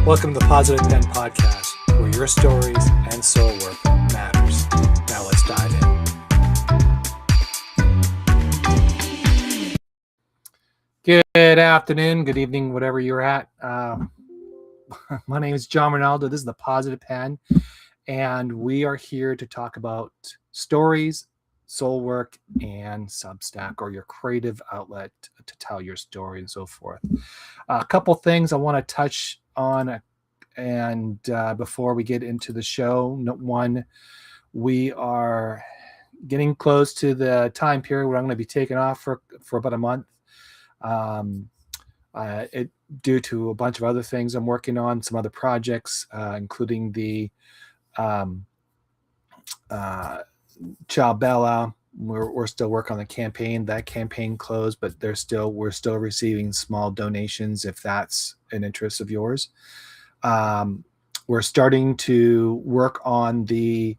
Welcome to the Positive Pen Podcast, where your stories and soul work matters. Now let's dive in. Good afternoon, good evening, whatever you're at. My name is John Ronaldo. This is the Positive Pen, and we are here to talk about stories, soul work, and Substack, or your creative outlet to tell your story and so forth. A couple things I want to touch on, and before we get into the show. One, we are getting close to the time period where I'm going to be taking off for about a month. Due to a bunch of other things I'm working on, some other projects, including the Ciao Bella. We're still working on the campaign. That campaign closed, but we're still receiving small donations if that's an interest of yours. We're starting to work on the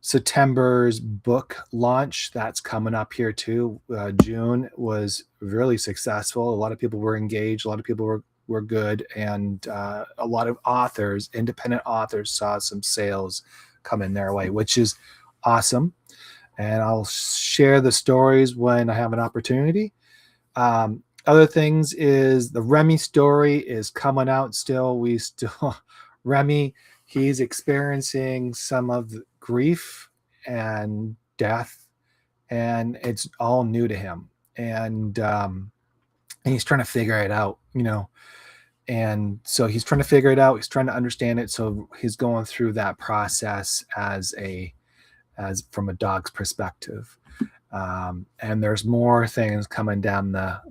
September's book launch. That's coming up here too. June was really successful. A lot of people were engaged. A lot of people were good, and a lot of authors, independent authors, saw some sales coming their way, which is awesome. And I'll share the stories when I have an opportunity. Other things is the Remy story is coming out still. Remy, he's experiencing some of the grief and death, and it's all new to him. And he's trying to figure it out, And so he's trying to figure it out. He's trying to understand it. So he's going through that process as from a dog's perspective. And there's more things coming down the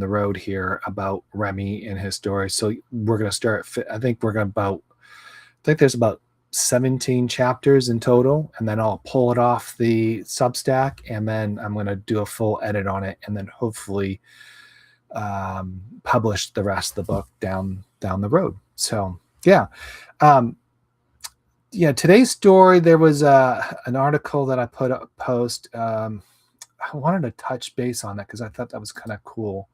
road here about Remy and his story. So we're going to start, I think there's about 17 chapters in total, and then I'll pull it off the Substack, and then I'm going to do a full edit on it, and then hopefully publish the rest of the book down the road. So yeah. Today's story, there was an article that I post. I wanted to touch base on that because I thought that was kind of cool.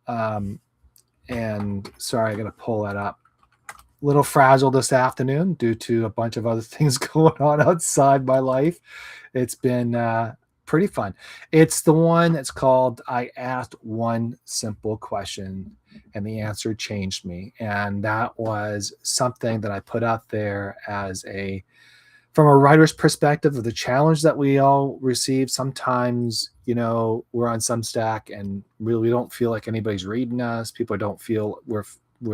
And sorry, I got to pull that up. A little fragile this afternoon due to a bunch of other things going on outside my life. It's been pretty fun. It's the one that's called I Asked One Simple Question and the Answer Changed Me. And that was something that I put out there from a writer's perspective of the challenge that we all receive. Sometimes, we're on Substack and really don't feel like anybody's reading us. People don't feel we're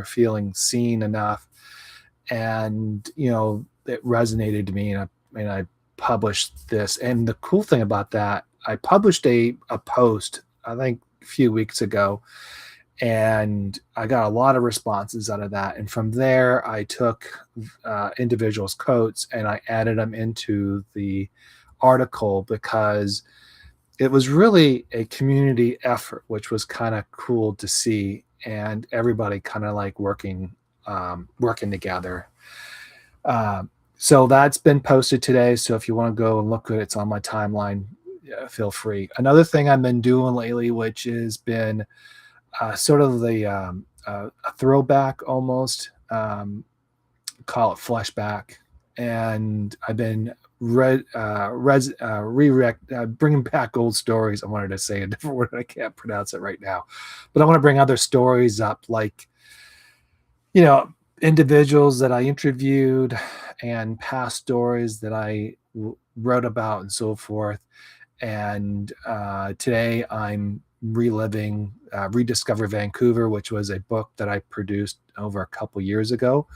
feeling seen enough. And, it resonated to me, and I published this. And the cool thing about that, I published a post, I think a few weeks ago, and I got a lot of responses out of that. And from there, I took individuals' quotes and I added them into the article because it was really a community effort, which was kind of cool to see, and everybody kind of like working together. So that's been posted today. So if you want to go and look at it, it's on my timeline. Feel free. Another thing I've been doing lately, which has been sort of a throwback almost, call it flashback, and I've been bringing back old stories. I wanted to say a different word, I can't pronounce it right now, but I want to bring other stories up, like individuals that I interviewed and past stories that I wrote about and so forth. And today I'm reliving Rediscover Vancouver, which was a book that I produced over a couple years ago.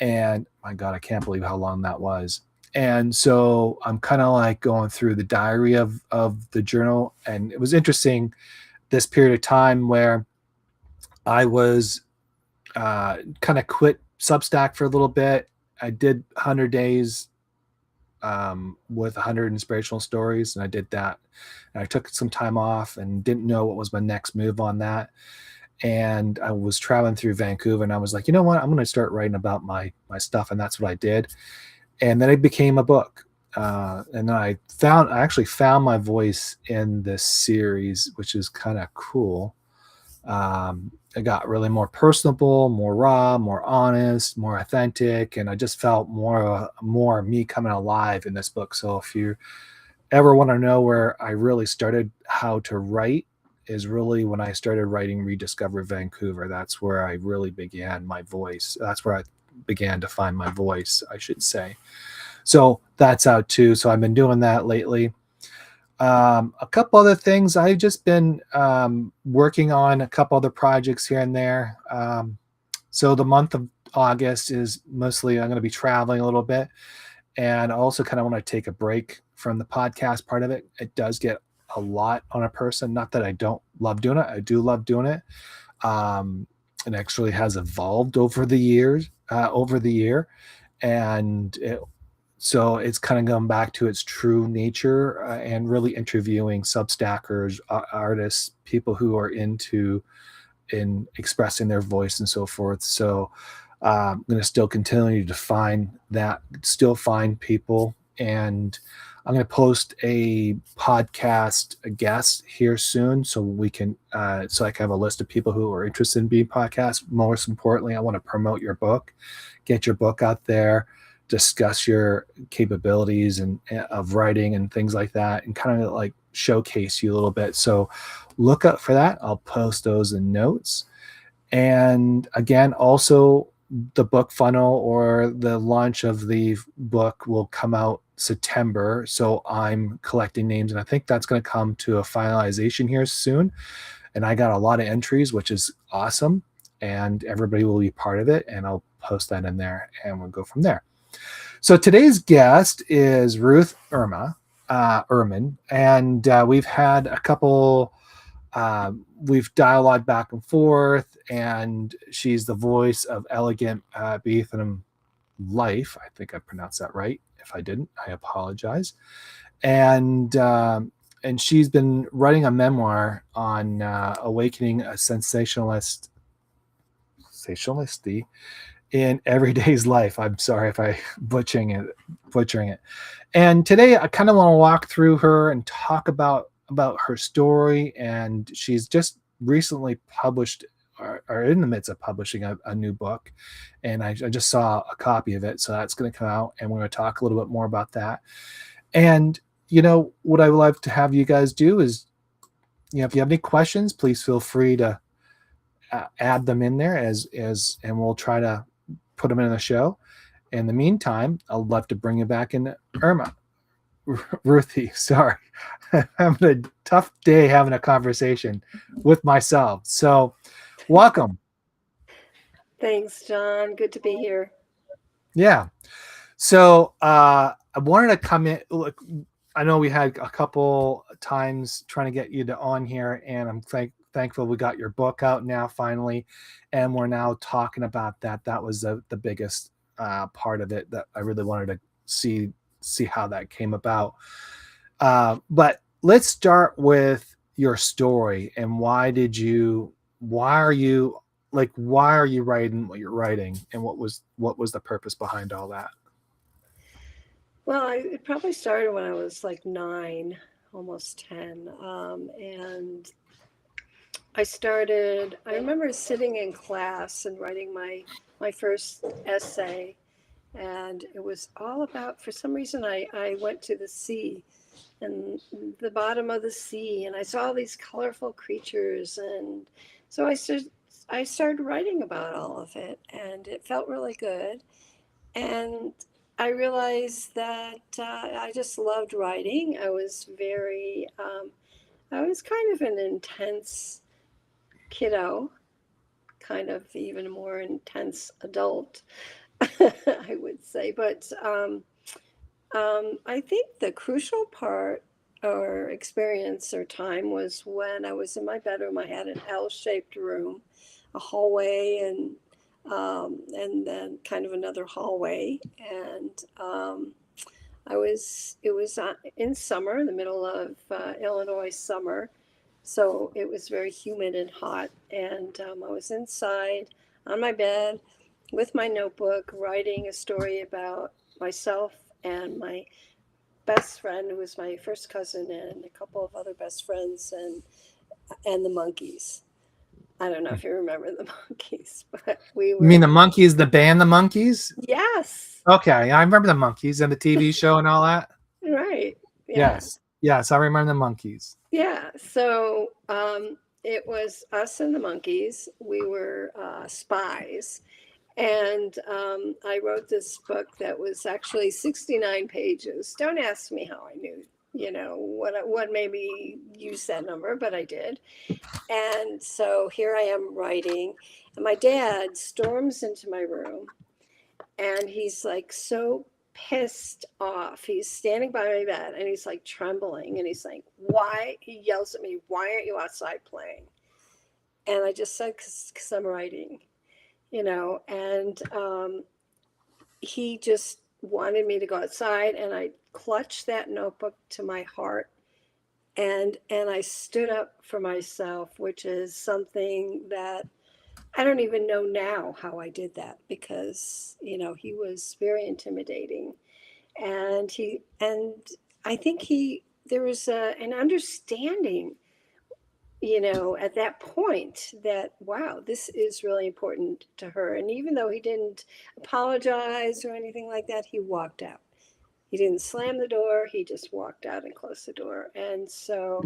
And my God, I can't believe how long that was. And so I'm kind of like going through the diary of the journal. And it was interesting, this period of time where I was kind of quit Substack for a little bit. I did 100 days with 100 inspirational stories, and I did that. And I took some time off and didn't know what was my next move on that. And I was traveling through Vancouver, and I was like, you know what, I'm going to start writing about my stuff. And that's what I did. And then it became a book. And I actually found my voice in this series, which is kind of cool. it got really more personable, more raw, more honest, more authentic, and I just felt more me coming alive in this book. So if you ever want to know where I really started how to write, is really when I started writing Rediscover Vancouver. That's where I really began my voice. That's where I began to find my voice, I should say. So that's out too. So I've been doing that lately. A couple other things. I've just been working on a couple other projects here and there. So the month of August is mostly I'm going to be traveling a little bit, and I also kind of want to take a break from the podcast part of it. It does get a lot on a person. Not that I don't love doing it. I do love doing it. It actually has evolved over the years, over the year, and so it's kind of gone back to its true nature, and really interviewing substackers, artists, people who are in expressing their voice and so forth. So I'm going to still continue to still find people, and I'm going to post a podcast a guest here soon, so we can so I can have a list of people who are interested in being podcasts. Most importantly, I want to promote your book, get your book out there, discuss your capabilities and of writing and things like that, and kind of like showcase you a little bit. So look up for that. I'll post those in notes. And again, also the book funnel or the launch of the book will come out September. So I'm collecting names, and I think that's going to come to a finalization here soon. And I got a lot of entries, which is awesome. And everybody will be part of it. And I'll post that in there, and we'll go from there. So today's guest is Ruth Urman, and we've had a couple. We've dialogued back and forth, and she's the voice of Elegant Bohemian Life. I think I pronounced that right. If I didn't, I apologize. And she's been writing a memoir on awakening a sensationalisty in everyday's life. I'm sorry if I butchering it. And today I kind of want to walk through her and talk about her story. And she's just recently published, or in the midst of publishing a new book. And I just saw a copy of it. So that's going to come out, and we're going to talk a little bit more about that. And, what I would like to have you guys do is, if you have any questions, please feel free to add them in there and we'll try to put them in the show. In the meantime, I'd love to bring you back in, Ruthie. Sorry, I'm having a tough day having a conversation with myself. So, welcome. Thanks, John. Good to be here. Yeah. So I wanted to come in. Look, I know we had a couple times trying to get you on here, and I'm thankful we got your book out now finally, and we're now talking about that. That was the biggest part of it that I really wanted to see how that came about. But let's start with your story, and why are you writing what you're writing, and what was the purpose behind all that? Well, it probably started when I was like 9, almost 10. And I remember sitting in class and writing my first essay. And it was all about, for some reason, I went to the sea and the bottom of the sea, and I saw all these colorful creatures. And so I started writing about all of it, and it felt really good. And I realized that I just loved writing. I was kind of an intense kiddo, kind of even more intense adult, I would say. But I think the crucial part or experience or time was when I was in my bedroom. I had an L-shaped room, a hallway, and then kind of another hallway. And it was in summer, in the middle of Illinois summer. So it was very humid and hot. And I was inside on my bed with my notebook, writing a story about myself and my best friend, who was my first cousin, and a couple of other best friends, and the monkeys. I don't know if you remember the Monkees, but we You mean were, the Monkees, the band, the Monkees? yes, Okay, I remember the Monkees and the TV show and all that. right. Yeah. Yes, yes, I remember the Monkees. Yeah. So it was us and the Monkees. We were spies. And I wrote this book that was actually 69 pages. Don't ask me how I knew, what made me use that number, but I did. And so here I am writing, and my dad storms into my room, and he's like so pissed off. He's standing by my bed, and he's like trembling, and he's like, "Why?" He yells at me, "Why aren't you outside playing?" And I just said, "Because I'm writing." And he just wanted me to go outside, and I clutched that notebook to my heart, and I stood up for myself, which is something that I don't even know now how I did that, because he was very intimidating, and I think there was an understanding, at that point, that, wow, this is really important to her. And even though he didn't apologize or anything like that, he walked out. He didn't slam the door, he just walked out and closed the door. And so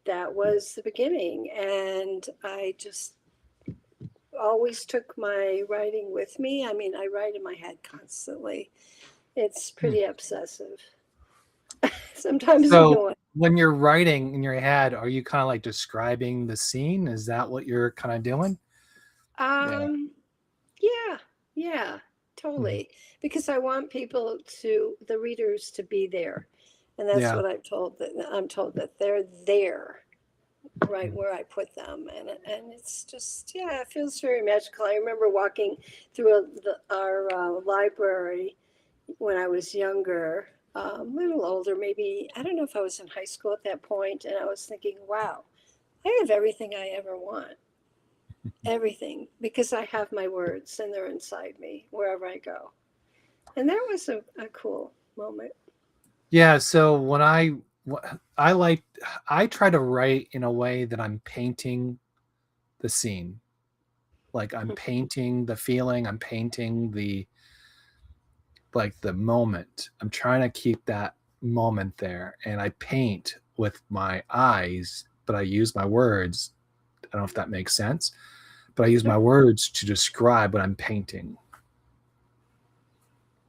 that was the beginning. And I just always took my writing with me. I mean, I write in my head constantly. It's pretty obsessive. Sometimes So annoying. when you're writing in your head, are you kind of like describing the scene? Is that what you're kind of doing? Yeah. Um, yeah, yeah, Mhm. totally. Because I want the readers to be there. And that's Yeah. what I'm told that they're there, right Mhm. where I put them. And it's just, yeah, it feels very magical. I remember walking through our library when I was younger, a little older, maybe, I don't know if I was in high school at that point, and I was thinking, wow, I have everything I ever want. Everything, because I have my words and they're inside me wherever I go. And that was a cool moment. Yeah. So when I like, I try to write in a way that I'm painting the scene. Like I'm painting the feeling, I'm painting the moment. I'm trying to keep that moment there. And I paint with my eyes, but I use my words. I don't know if that makes sense, but I use my Sure. words to describe what I'm painting.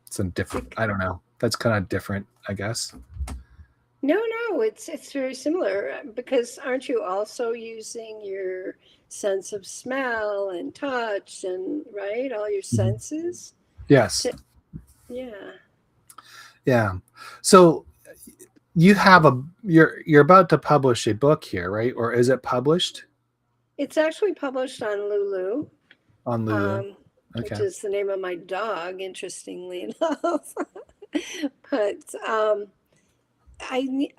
It's a different, Bec- I don't know. That's kind of different, I guess. No, no, it's very similar, because aren't you also using your sense of smell and touch, and right, all your Mhm. senses Yes. to, yeah. Yeah. So you have you're about to publish a book here, right? Or is it published It's actually published on Lulu, on Lulu? um, which Okay. is the name of my dog, interestingly enough. But I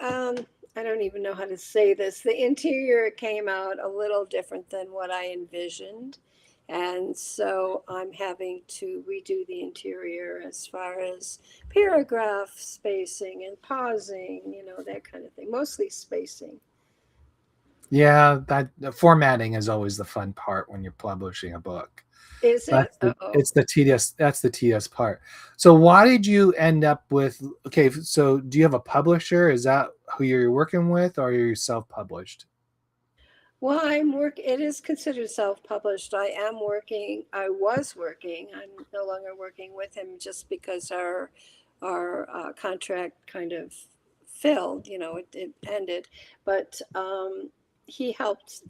I don't even know how to say this. The interior came out a little different than what I envisioned, and so I'm having to redo the interior as far as paragraph spacing and pausing, that kind of thing. Mostly spacing. Yeah, that the formatting is always the fun part when you're publishing a book. Is it? Oh. It's the tedious, that's the tedious part. So why did you end up with, okay, so do you have a publisher? Is that who you're working with, or are you self-published? Well, it is considered self-published. I was working, I'm no longer working with him, just because our contract kind of filled, it ended. But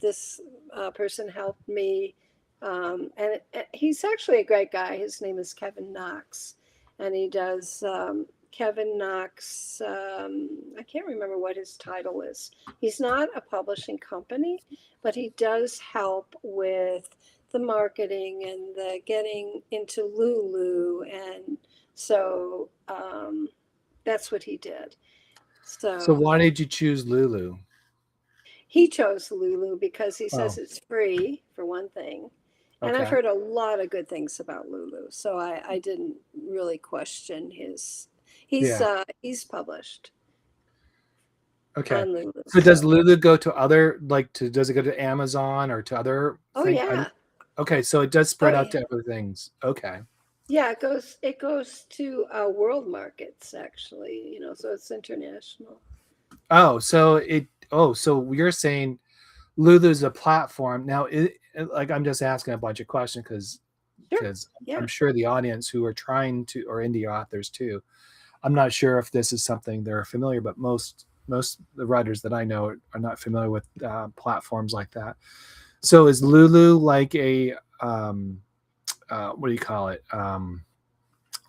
this person helped me, he's actually a great guy. His name is Kevin Knox, and he does, Kevin Knox, I can't remember what his title is. He's not a publishing company, but he does help with the marketing and the getting into Lulu. And so that's what he did. So So why did you choose Lulu? he chose Lulu because he says Oh, it's free, for one thing. And I've okay. heard a lot of good things about Lulu. So I didn't really question he's Yeah. he's published. Okay. on Lulu. So does Lulu go to other, does it go to Amazon or to other Oh things? yeah. Okay, so it does Oh spread out yeah. to other things. Okay. Yeah, it goes to world markets actually, so it's international. So you're saying Lulu's a platform. Now, I'm just asking a bunch of questions Sure. because I'm Yeah. sure the audience who are trying to, or indie authors too, I'm not sure if this is something they're familiar, but most the writers that I know are not familiar with platforms like that. So is Lulu like a what do you call it?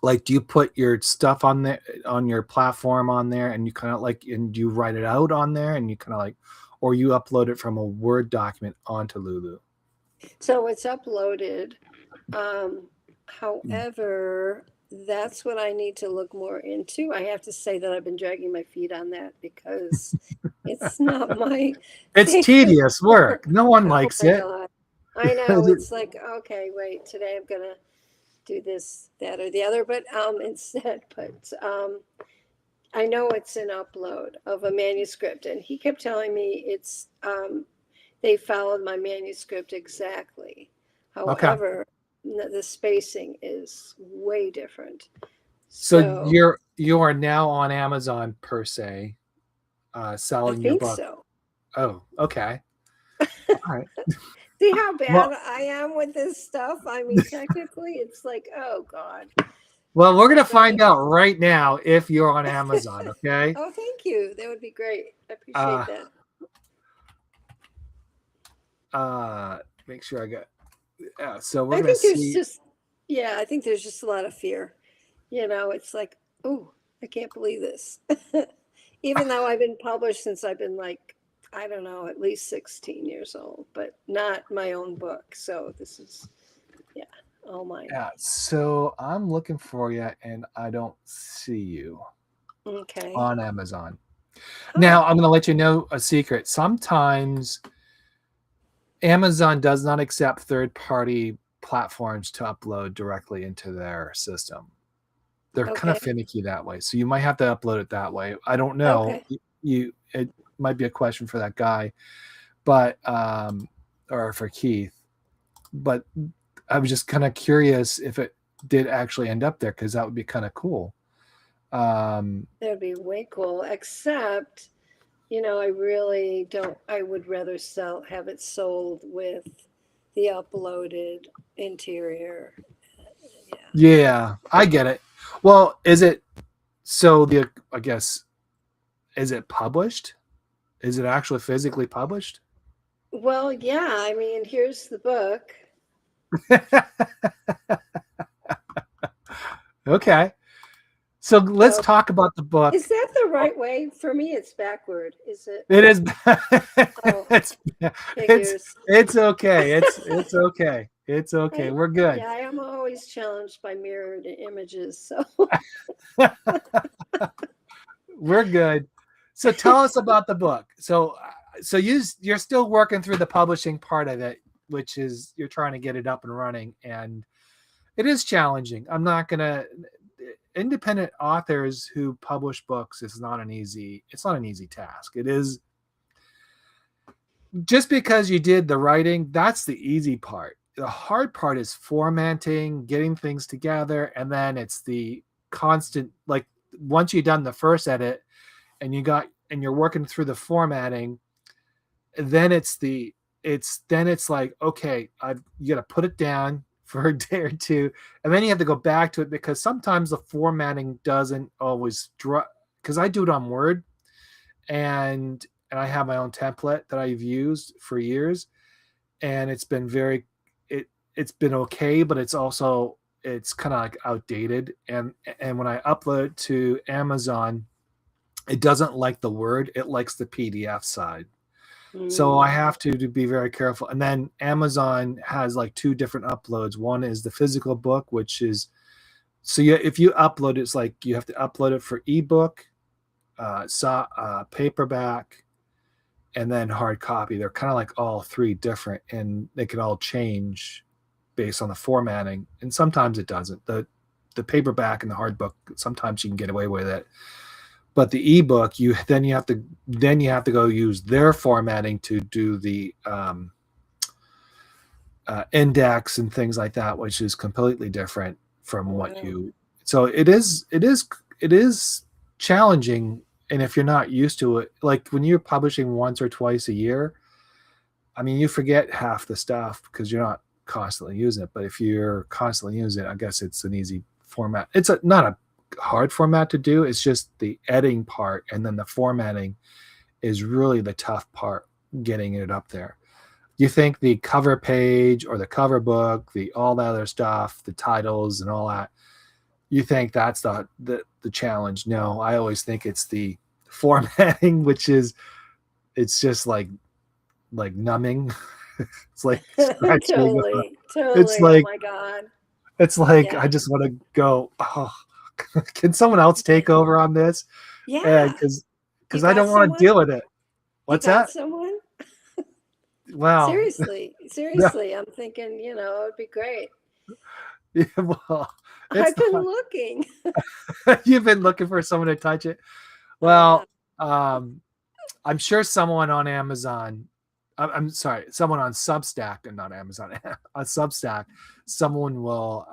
Like, do you put your stuff on there, on your platform on there, and you kind of like, and you write it out on there, and you kind of like, or you upload it from a Word document onto Lulu? So it's uploaded. Mm. However, that's what I need to look more into. I have to say that I've been dragging my feet on that because it's not my It's thing tedious work. anymore. No one Oh likes my it. God. I know. It's like, okay, wait, today I'm gonna do this, that, or the other, but instead, I know it's an upload of a manuscript, and he kept telling me they followed my manuscript exactly. Okay. However, the spacing is way different. So So you are now on Amazon per se, I selling your think book. so. Oh, okay. All right. See how bad Well, I am with this stuff? I mean, technically, it's like, oh God, we're I gonna gotta. find out right now if you're on Amazon. Okay. Oh, thank you. That would be great. I appreciate Uh, that. Make sure I got. Yeah. So we're I gonna think there's see. just, yeah, I think there's just a lot of fear. It's like, oh, I can't believe this. Even though I've been published since I've been like, I don't know, at least 16 years old, but not my own book. So this is, yeah, all mine. Yeah. So I'm looking for you, and I don't see you Okay. on Amazon. Now Oh, I'm gonna let you know a secret. Sometimes Amazon does not accept third-party platforms to upload directly into their system. They're kind of okay. finicky that way. So you might have to upload it that way. I don't know. Okay. It might be a question for that guy, but or for Keith. But I was just kind of curious if it did actually end up there, because that would be kind of cool. Um, That'd be way cool. Except, I really don't, I would rather have it sold with the uploaded interior. Yeah. yeah, I get it. Well, is it so the I guess, is it published? Is it actually physically published? Well, yeah, I mean, here's the book. Okay. So let's So talk about the book. is that the right way? For me, it's backward. Is it? It is. Oh, it's it's figures. it's okay. It's okay. It's okay. We're good. Yeah, I am always challenged by mirrored images. So, We're good. So tell us about the book. So you're still working through the publishing part of it, which is you're trying to get it up and running, and it is challenging. I'm not gonna. Independent authors who publish books is not an easy. It's not an easy task. It is. Just because you did the writing, that's the easy part. The hard part is formatting, getting things together, and then it's the constant, like, once you've done the first edit and you're working through the formatting, then it's like, okay, you got to put it down for a day or two, and then you have to go back to it, because sometimes the formatting doesn't always draw, because I do it on Word, and I have my own template that I've used for years, and it's been okay, but it's kind of like outdated, and when I upload it to Amazon, it doesn't like the Word, it likes the PDF side. So I mm, have to be very careful. And then Amazon has like two different uploads. One is the physical book, which is, if you upload it, it's like you have to upload it for ebook, paperback, and then hard copy. They're kind of like all three different, and they can all change based on the formatting. And sometimes it doesn't. The paperback and the hard book, sometimes you can get away with it. But the ebook, you have to go use their formatting to do the index and things like that, which is completely different from what Wow. you. So it is challenging, and if you're not used to it, like when you're publishing once or twice a year, I mean, you forget half the stuff because you're not constantly using it. But if you're constantly using it, I guess it's an easy format. It's not a hard format to do. It's just the editing part, and then the formatting is really the tough part, getting it up there. You think the cover page or the cover book, the all that other stuff, the titles and all that, you think that's the challenge? No, I always think it's the formatting, which is, it's just like numbing. It's like scratching. Totally, It's totally. Oh like my God. it's like I Yeah. just want to go. Oh, can someone else take over on this? And Yeah. You because I got don't want to someone? deal with it. You What's got that? someone? Wow. Seriously, No, seriously. I'm thinking, it would be great. yeah, well, it's I've been not. looking. You've been looking for someone to touch it. I have. Well, um, I'm sure someone on Amazon. I'm sorry, someone on Substack and not Amazon. On Substack, someone will.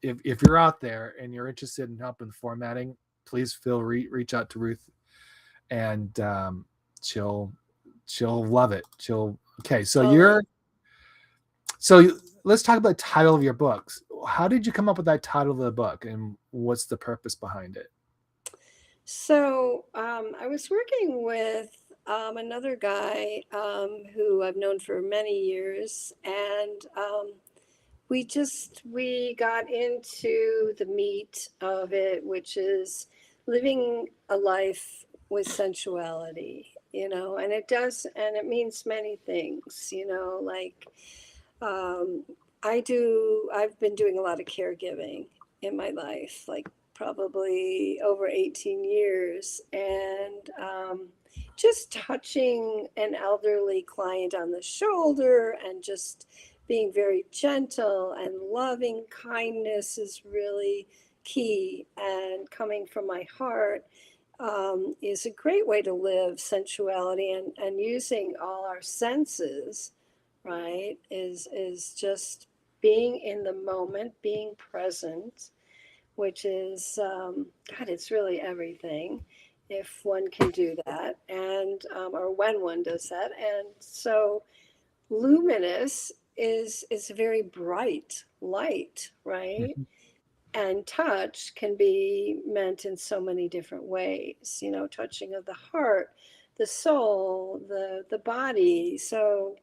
If you're out there and you're interested in helping formatting, please reach out to Ruth, and she'll she'll love it. She'll okay. So Totally. let's talk about the title of your books. How did you come up with that title of the book, and what's the purpose behind it? So I was working with another guy who I've known for many years, and we got into the meat of it, which is living a life with sensuality, and it means many things, like um, I've been doing a lot of caregiving in my life, like probably over 18 years, and just touching an elderly client on the shoulder and just being very gentle and loving kindness is really key. And coming from my heart is a great way to live sensuality, and using all our senses, right, is just being in the moment, being present, which is, God, it's really everything if one can do that, and or when one does that. And so luminous is a very bright light, right? Mhm. And touch can be meant in so many different ways, touching of the heart, the soul, the body. So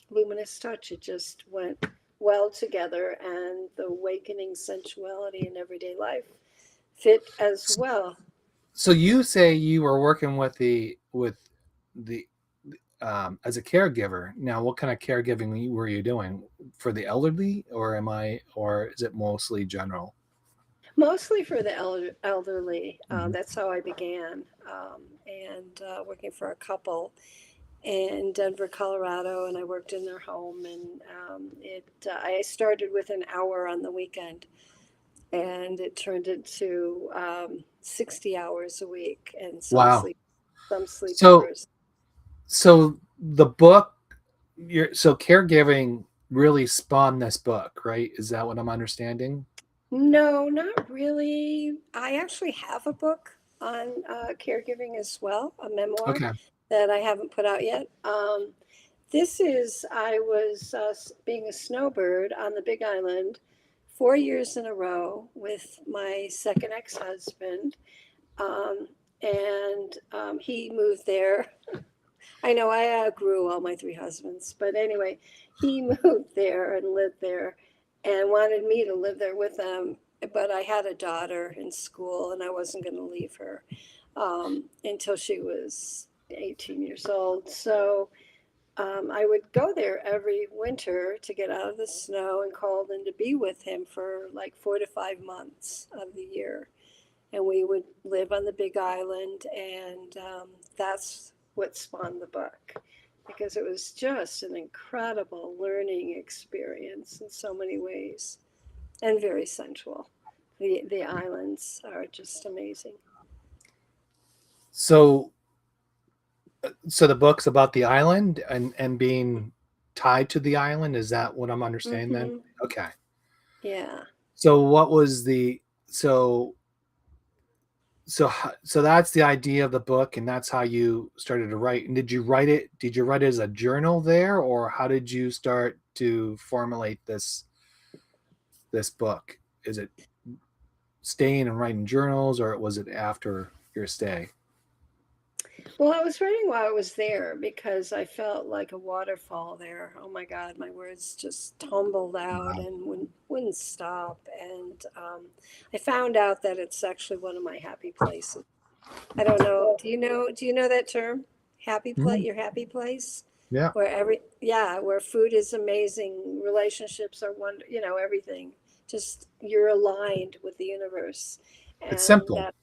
luminous touch, it just went well together, and the awakening sensuality in everyday life fit as well. So you say you were working the as a caregiver. Now, what kind of caregiving were you doing for the elderly, or is it mostly general? Mostly for the elderly. Mhm. That's how I began, and working for a couple in Denver, Colorado, and I worked in their home. And I started with an hour on the weekend, and it turned into 60 hours a week, and Wow. some sleep So hours. so the book, so caregiving really spawned this book, right? Is that what I'm understanding? No, not really. I actually have a book on caregiving as well, a memoir Okay. that I haven't put out yet. I was being a snowbird on the Big Island 4 years in a row with my second ex husband. Um, and he moved there. I know I outgrew all my three husbands, but anyway, he moved there and lived there and wanted me to live there with them. But I had a daughter in school, and I wasn't going to leave her until she was 18 years old. So I would go there every winter to get out of the snow and cold and to be with him for like 4 to 5 months of the year. And we would live on the Big Island, and that's what spawned the book, because it was just an incredible learning experience in so many ways, and very sensual. The islands are just amazing. So so the book's about the island and being tied to the island. Is that what I'm understanding then? Hmm. Okay. Yeah. So what was the so that's the idea of the book, and that's how you started to write. And did you write it as a journal there, or how did you start to formulate this book? Is it staying and writing journals, or was it after your stay? Well, I was writing while I was there because I felt like a waterfall there. Oh my God, my words just tumbled out Wow. and wouldn't stop. And I found out that it's actually one of my happy places. I don't know. Do you know that term? Happy place, Mhm. your happy place, Yeah. where where food is amazing, relationships are everything. Just you're aligned with the universe, It's and simple. that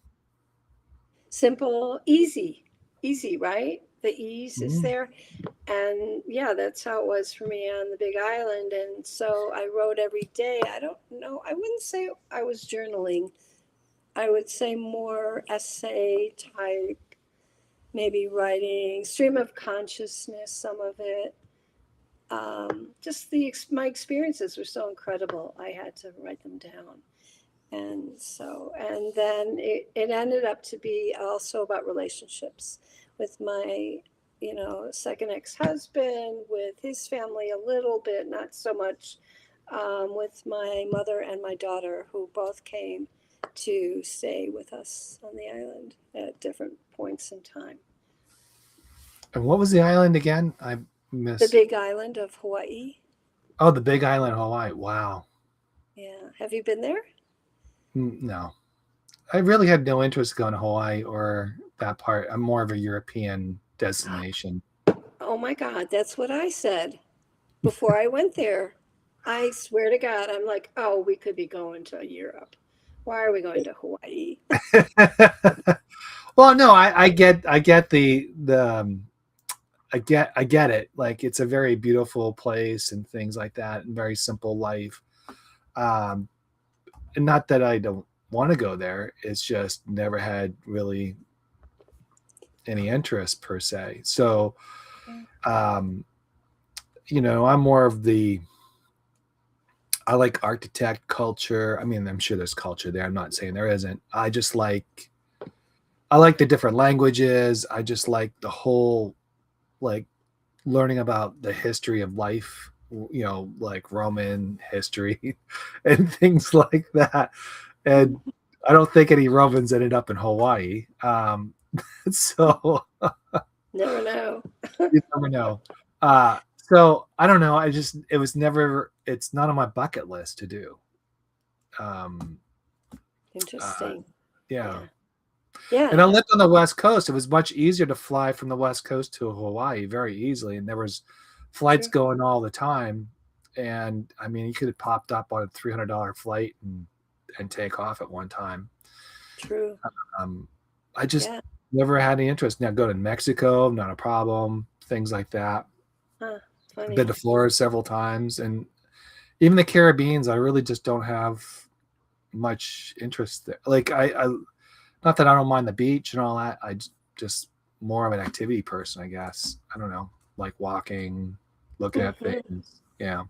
simple, easy, right? The ease is Mhm. there. And yeah, that's how it was for me on the big island. And so I wrote every day. I don't know, I wouldn't say I was journaling. I would say more essay type, maybe writing, stream of consciousness, some of it. Just my experiences were so incredible. I had to write them down. And then it ended up to be also about relationships with my, second ex-husband, with his family a little bit, not so much, with my mother and my daughter, who both came to stay with us on the island at different points in time. And what was the island again? I The miss. big island of Hawaii. Oh, the Big Island, Hawaii. Wow. Yeah. Have you been there? No, I really had no interest going to Hawaii or that part. I'm more of a European destination. Oh my God, that's what I said before I went there. I swear to God, I'm like, oh, we could be going to Europe. Why are we going to Hawaii? Well, no, I get I get it. Like it's a very beautiful place and things like that, and very simple life. Um, and not that I don't want to go there. It's just never had really any interest per se. So, um, I'm more of I like architect culture. I mean, I'm sure there's culture there. I'm not saying there isn't. I like the different languages. I just like the whole like learning about the history of life, like Roman history and things like that. And I don't think any Romans ended up in Hawaii. So Never know. you never know. So I don't know. It's not on my bucket list to do. Um, uh, Interesting. yeah. Yeah. And I Yeah. lived on the West Coast. It was much easier to fly from the West Coast to Hawaii very easily. And there was flights True. going all the time. And I mean, you could have popped up on a $300 flight and take off at one time. True. Um, I just Yeah. never had any interest. Now go to Mexico, not a problem. Things like that. Huh. I've been Funny. to Florida several times, and even the Caribbeans. I really just don't have much interest there. Like I not that I don't mind the beach and all that. Just more of an activity person, I guess. I don't know, like walking, looking at Hmm. things. Yeah,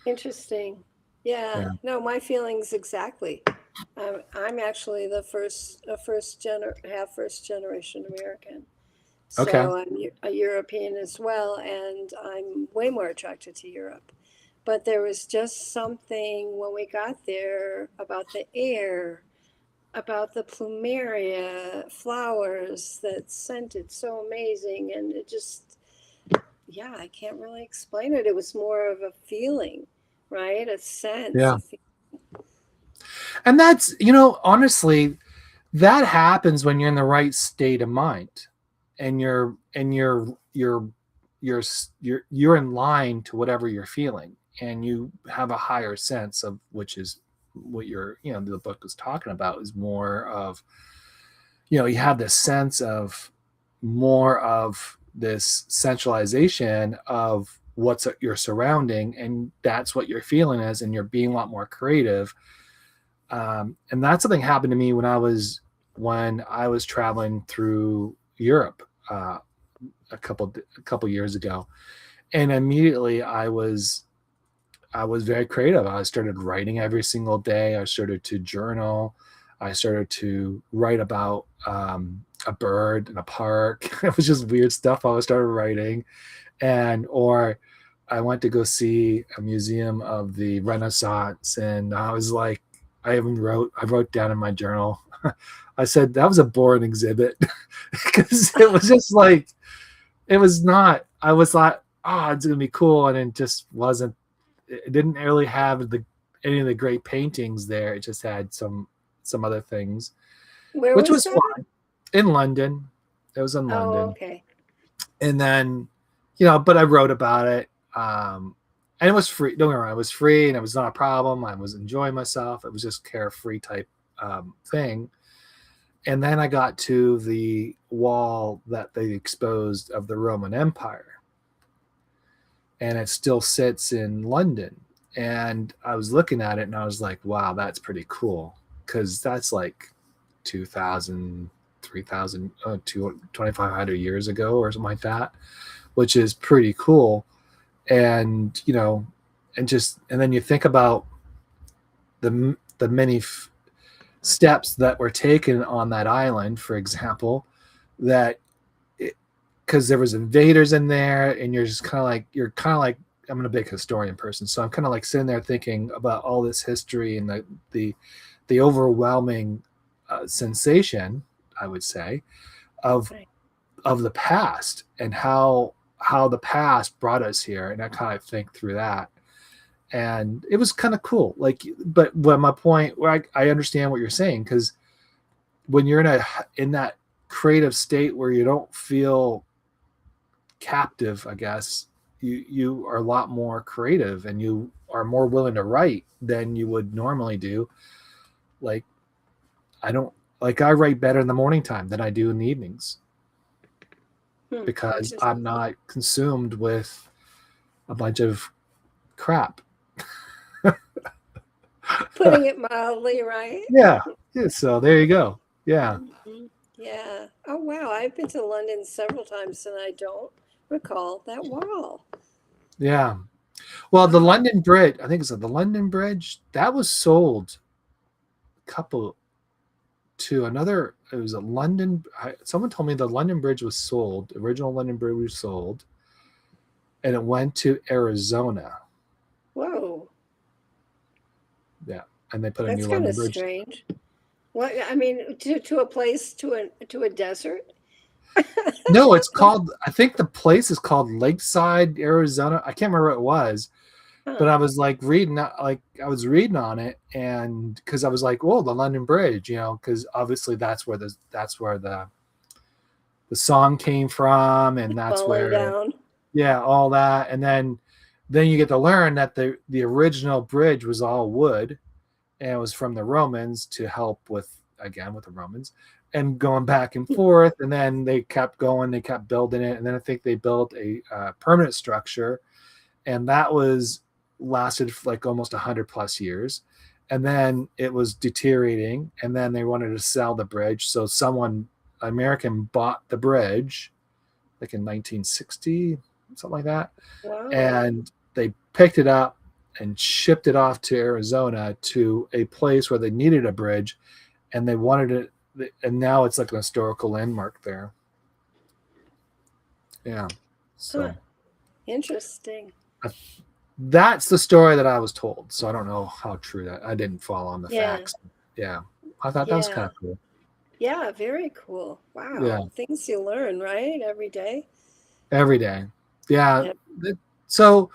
Interesting. Yeah. yeah. No, my feelings exactly. I'm actually first generation American. Okay. So I'm a European as well, and I'm way more attracted to Europe. But there was just something when we got there about the air, about the plumeria flowers that scented so amazing. And it just, yeah, I can't really explain it. It was more of a feeling, right? A sense Yeah. of, And that's, honestly, that happens when you're in the right state of mind and you're in line to whatever you're feeling, and you have a higher sense of, which is what the book is talking about, is more of, you have this sense of more of this centralization of what's your surrounding, and that's what your feeling is, and you're being a lot more creative. And that's something happened to me when I was when I was traveling through Europe a couple years ago, and immediately I was very creative. I started writing every single day. I started to journal. I started to write about a bird in a park. It was just weird stuff I started writing, or I went to go see a museum of the Renaissance, and I was like, I wrote down in my journal. I said that was a boring exhibit because it was just like it was not. I was like, oh, it's gonna be cool, and it just wasn't. It didn't really have any of the great paintings there. It just had some other things, Where which was was that? fine. In London, it was in Oh, London, okay. and then but I wrote about it, and it was free. Don't get me wrong, it was free, and it was not a problem. I was enjoying myself. It was just carefree type thing. And then I got to the wall that they exposed of the Roman Empire, and it still sits in London. And I was looking at it and I was like, wow, that's pretty cool. Because that's like 2,000, 3,000, 2,500 years ago or something like that, which is pretty cool. And, and then you think about the many steps that were taken on that island, for example, that because there was invaders in there, and you're kind of like I'm a big historian person, so I'm kind of like sitting there thinking about all this history and the overwhelming sensation, I would say, of Right. of the past and how the past brought us here, and I kind of think through that, and it was kind of cool. Like, but when my point, where I understand what you're saying, because when you're in that creative state where you don't feel captive, I guess you are a lot more creative and you are more willing to write than you would normally do. Like I write better in the morning time than I do in the evenings because Interesting. I'm not consumed with a bunch of crap. Putting it mildly, right? Yeah. Yeah. So there you go. Yeah. Mhm. Yeah. Oh, wow. I've been to London several times and I don't recall that wall. Yeah. Well, the Wow. London Bridge, I think it's the London Bridge, that was sold a couple to another. It was a London. Someone told me the London Bridge was sold. The original London Bridge was sold, and it went to Arizona. Whoa. Yeah, and they put a That's new kind London of Bridge. strange. What, I mean, to a place, to a desert? No, it's called. I think the place is called Lakeside, Arizona. I can't remember what it was, but Huh. I was like I was reading on it, and because I was like, "Whoa, the London Bridge," because obviously that's where the song came from, and that's Falling where down. yeah, all that, and then you get to learn that the original bridge was all wood, and it was from the Romans to help with the Romans, and going back and forth, and then they kept going, they kept building it, and then I think they built a permanent structure, and that was lasted for like almost 100 plus years, and then it was deteriorating, and then they wanted to sell the bridge, so someone American bought the bridge like in 1960, something like that, Wow. and they picked it up and shipped it off to Arizona to a place where they needed a bridge, and they wanted it, and now it's like an historical landmark there. Yeah, Huh. so Interesting. that's the story that I was told. So I don't know how true that. I didn't follow on the Yeah. facts. Yeah, I thought that was kind Yeah. of cool. Yeah. Very cool. Yeah, Wow. Things you learn, right? Every day. every day. Yeah. Yeah. So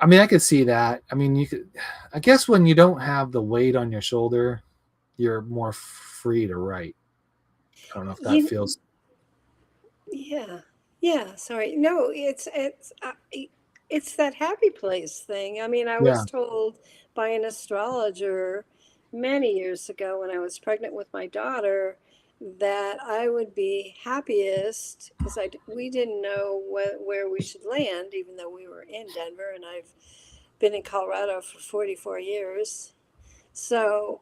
I mean, I could see that. I mean, you could. I guess when you don't have the weight on your shoulder, you're more free to write. I don't know if that You, feels. yeah. Yeah. Sorry. No, it's that happy place thing. I mean, I Yeah. was told by an astrologer many years ago when I was pregnant with my daughter that I would be happiest because we didn't know where we should land, even though we were in Denver, and I've been in Colorado for 44 years. So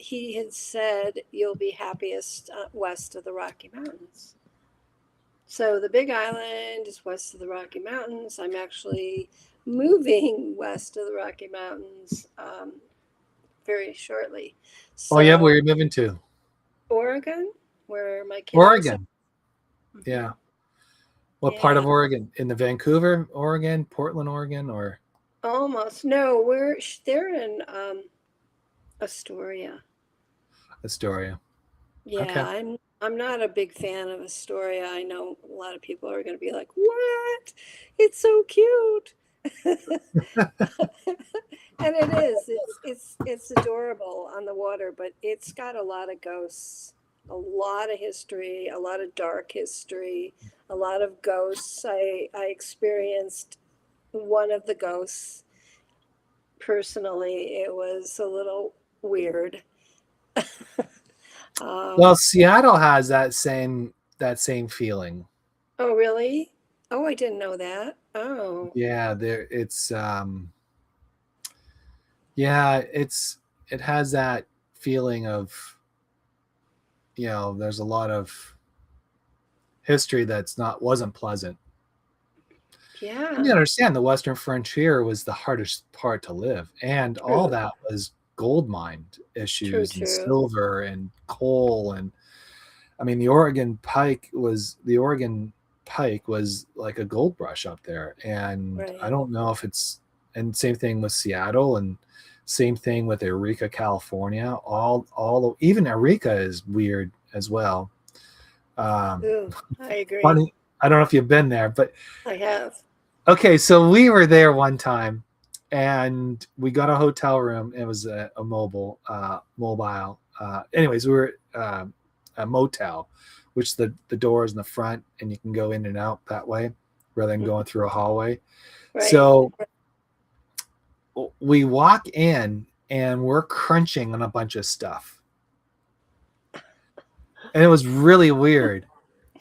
he had said, you'll be happiest west of the Rocky Mountains. So the Big Island is west of the Rocky Mountains. I'm actually moving west of the Rocky Mountains very shortly. Oh yeah, where So you're moving to? Oregon, where my kiddos are. Oregon. Yeah. What part of Yeah, Oregon? In the Vancouver, Oregon, Portland, Oregon, or almost. No, they're in Astoria. Astoria? Yeah, Okay. I'm not a big fan of Astoria. I know a lot of people are going to be like, "What? It's so cute." And it is. It's adorable on the water, but it's got a lot of ghosts, a lot of history, a lot of dark history, a lot of ghosts. I experienced one of the ghosts personally. It was a little weird. Well, Um, Seattle has that same feeling. oh, really? Oh, I didn't know that. Oh, Yeah, yeah, it has that feeling of, there's a lot of history that's not wasn't pleasant. And yeah. you understand the Western frontier was the hardest part to live, and all True, that was gold mine true, issues and true. silver and coal. And I mean, the Oregon Pike was like a gold rush up there. And I Right. don't know if it's, and same thing with Seattle, and same thing with Eureka, California. Even Eureka is weird as well. Um, Ooh, I agree. Funny, I don't know if you've been there, but I have. okay, so we were there one time, and we got a hotel room. It was a mobile. Anyways, we were a motel, which the door is in the front, and you can go in and out that way rather than going through a hallway. Right. So we walk in, and we're crunching on a bunch of stuff, and it was really weird.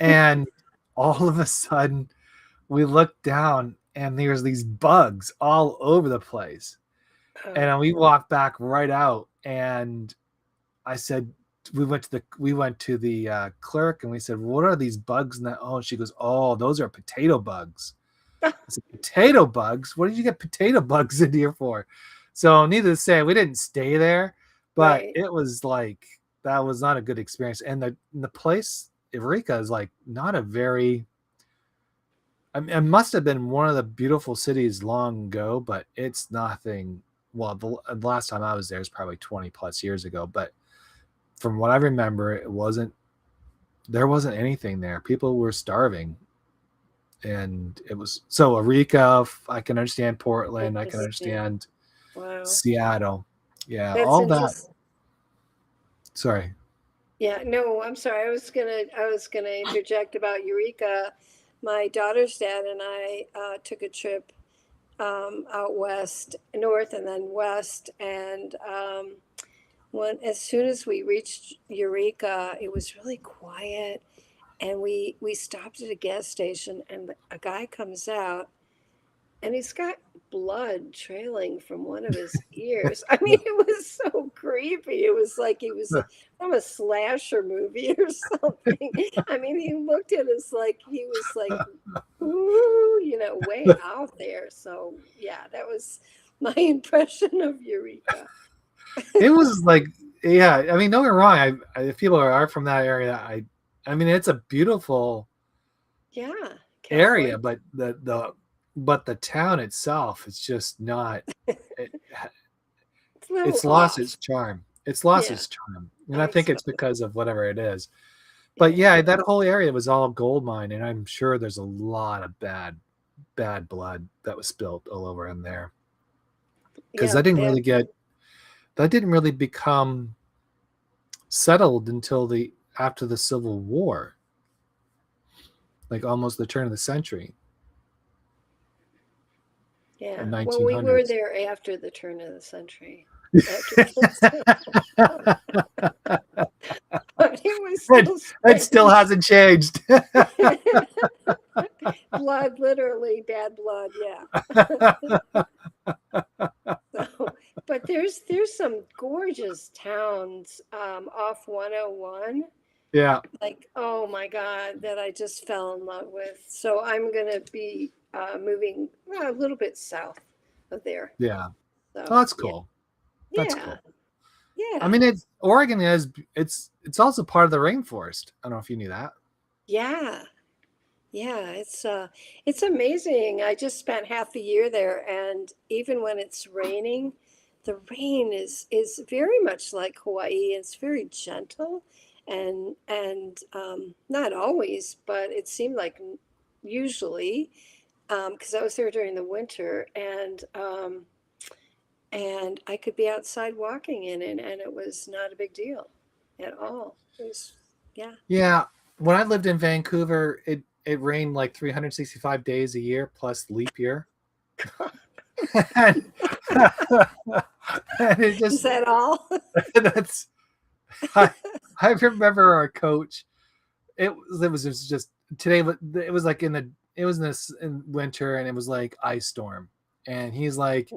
And all of a sudden, we look down, and there's these bugs all over the place. Oh, And we walked back right out, and I said, we went to the clerk, and we said, what are these bugs? And she goes, oh, those are potato bugs. I said, potato bugs? What did you get potato bugs in here for? So needless to say, we didn't stay there, but right. it was like, that was not a good experience. And the place, Eureka, is like not a very, I mean, it must have been one of the beautiful cities long ago, but it's nothing. Well, the last time I was there is probably 20 plus years ago, but from what I remember, there wasn't anything there. People were starving. And it was so Eureka. I can understand Portland. I can Interesting. understand Wow. Seattle. Yeah, That's all that. interesting. Sorry. Yeah, no, I'm sorry. I was gonna interject about Eureka. My daughter's dad and I took a trip out west, north, and then west. And as soon as we reached Eureka, it was really quiet. And we stopped at a gas station, and a guy comes out, and he's got blood trailing from one of his ears. I mean, it was so creepy. It was like he was from a slasher movie or something. I mean, he looked at us like he was like, ooh, way out there. So yeah, that was my impression of Eureka. It was like, yeah. I mean, don't get me wrong. If people are from that area, I mean, it's a beautiful Yeah, area, California. but the town itself, it's just not. It, It's a little it's lost its off. charm. It's lost Yeah, its charm, and I I think it's suppose. because of whatever it is. But Yeah, yeah, that whole area was all gold mine, and I'm sure there's a lot of bad blood that was spilled all over in there, because yeah, bad. that didn't really become settled until the after the Civil War, like almost the turn of the century, the Yeah. Well, we were 1900s. there after the turn of the century. After the but it was it, still it still strange. hasn't changed. Blood, literally bad blood, yeah. So, but but there's some gorgeous towns off 101. Yeah. Like, oh my God, that I just fell in love with. So I'm gonna be moving a little bit south of there. Yeah. Oh, So that's yeah, cool. That's yeah, cool. I yeah, mean, Oregon is it's also part of the rainforest. I don't know if you knew that. yeah, yeah. It's amazing. I just spent half the year there, and even when it's raining, the rain is very much like Hawaii. It's very gentle, and not always, but it seemed like usually, because I was there during the winter, and I could be outside walking in it, and it was not a big deal at all. It was, yeah. Yeah. When I lived in Vancouver, it rained like 365 days a year plus leap year. and, and it Is just that all? that's I, I remember our coach. It was just today. It was like it was in this in winter, and it was like ice storm. And he's like,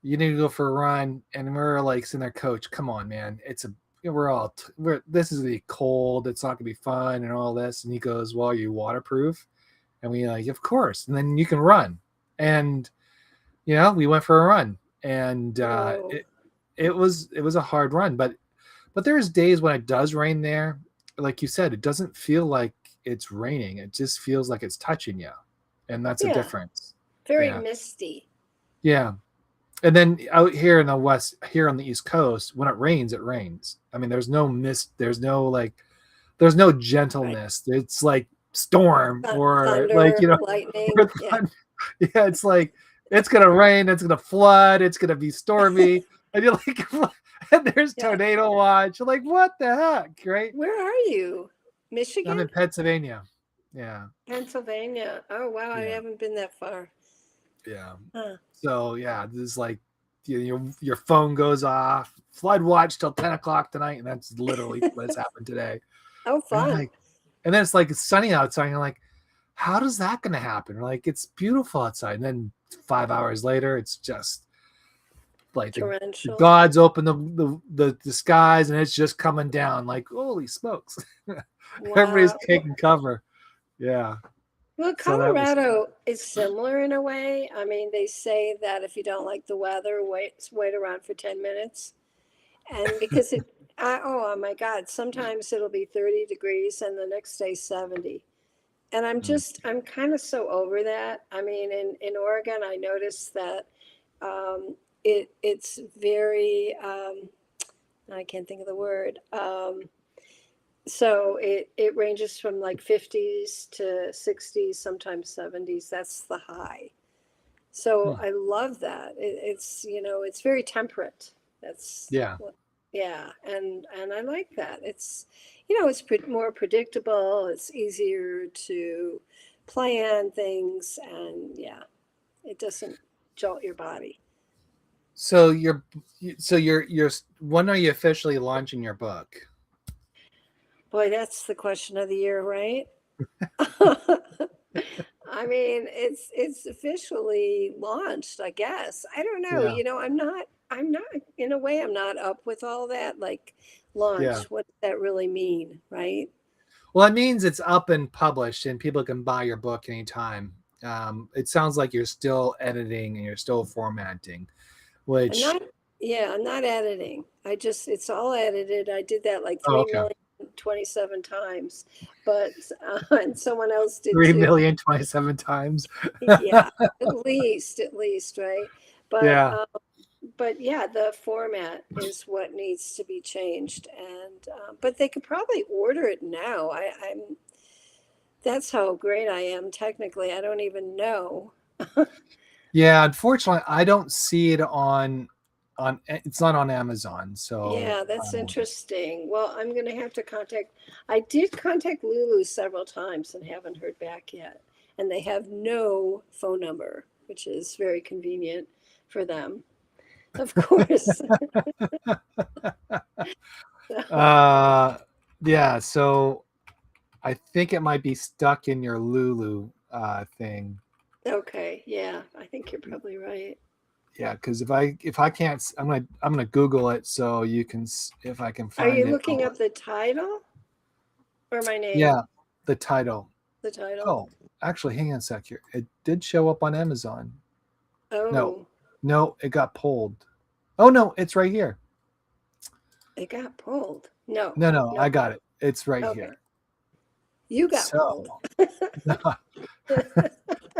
"You need to go for a run." And we're like sitting there, Coach, come on, man. We're this is the cold. It's not gonna be fun and all this. And he goes, "Well, are you waterproof?" And we like, of course. And then you can run. And we went for a run, and Whoa. it was a hard run, but there's days when it does rain there. Like you said, it doesn't feel like it's raining. It just feels like it's touching you. And that's a Yeah, difference. very Yeah. misty. Yeah. And then out here in the West, here on the East Coast, when it rains, it rains. I mean, there's no mist, there's no Right. gentleness. It's like storm or like, Thunder, lightning. Yeah, yeah, it's like it's gonna rain, it's gonna flood, it's gonna be stormy, and you're like, and there's yeah. tornado watch. You're like, what the heck, right? Where are you? I'm Michigan? in Pennsylvania. Yeah, Pennsylvania. Oh, wow, I yeah, haven't been that far. yeah. Huh. So yeah, this is like your phone goes off, flood watch till 10 o'clock tonight, and that's literally what has happened today. Oh, And I'm fun. like, and then it's like it's sunny outside. And you're like, how does that gonna happen? Like it's beautiful outside, and then 5 hours later, it's just like the Torrential. gods open the skies, and it's just coming down. Like holy smokes, everybody's Wow. taking cover. Yeah, Well, so that was Colorado is similar in a way. I mean, they say that if you don't like the weather, wait around for 10 minutes. And because oh my God, sometimes it'll be 30 degrees and the next day 70. And mm, I'm kind of so over that. I mean, in Oregon, I noticed that it's very, I can't think of the word. So it ranges from like 50s to 60s, sometimes 70s. That's the high. So mm, I love that. It's very temperate. That's yeah. what, yeah, and I like that. It's more predictable. It's easier to plan things, and yeah, it doesn't jolt your body. So you're when are you officially launching your book? Boy, that's the question of the year, right? I mean, it's officially launched, I guess. I don't know. Yeah, I'm not in a way I'm not up with all that like yeah. launch. What does that really mean, right? Well, that means it's up and published, and people can buy your book anytime. It sounds like you're still editing and you're still formatting, I'm which not Yeah, I'm not editing. It's all edited. I did that like oh, 3 okay, million 27 times, but and someone else did three too. million 27 times. Yeah, at least, right? But Yeah. but yeah, the format is what needs to be changed, and but they could probably order it now. I'm That's how great I am technically. I don't even know. Yeah, unfortunately, I don't see it on it's not on Amazon. So Yeah, that's interesting. Well, I'm going to have to contact. I did contact Lulu several times and haven't heard back yet. And they have no phone number, which is very convenient for them, of course. So, uh yeah, so I think it might be stuck in your Lulu thing. okay, yeah, I think you're probably right. Yeah, because if I can't, I'm gonna Google it so you can if I can Are you find it. looking up the title or my name? Yeah, the title. The title. Oh, actually, hang on a sec here. It did show up on Amazon. No, Oh, no, it got pulled. Oh no, it's right here. it got pulled. No, No, no. I got it. It's right Okay, here. you got pulled. So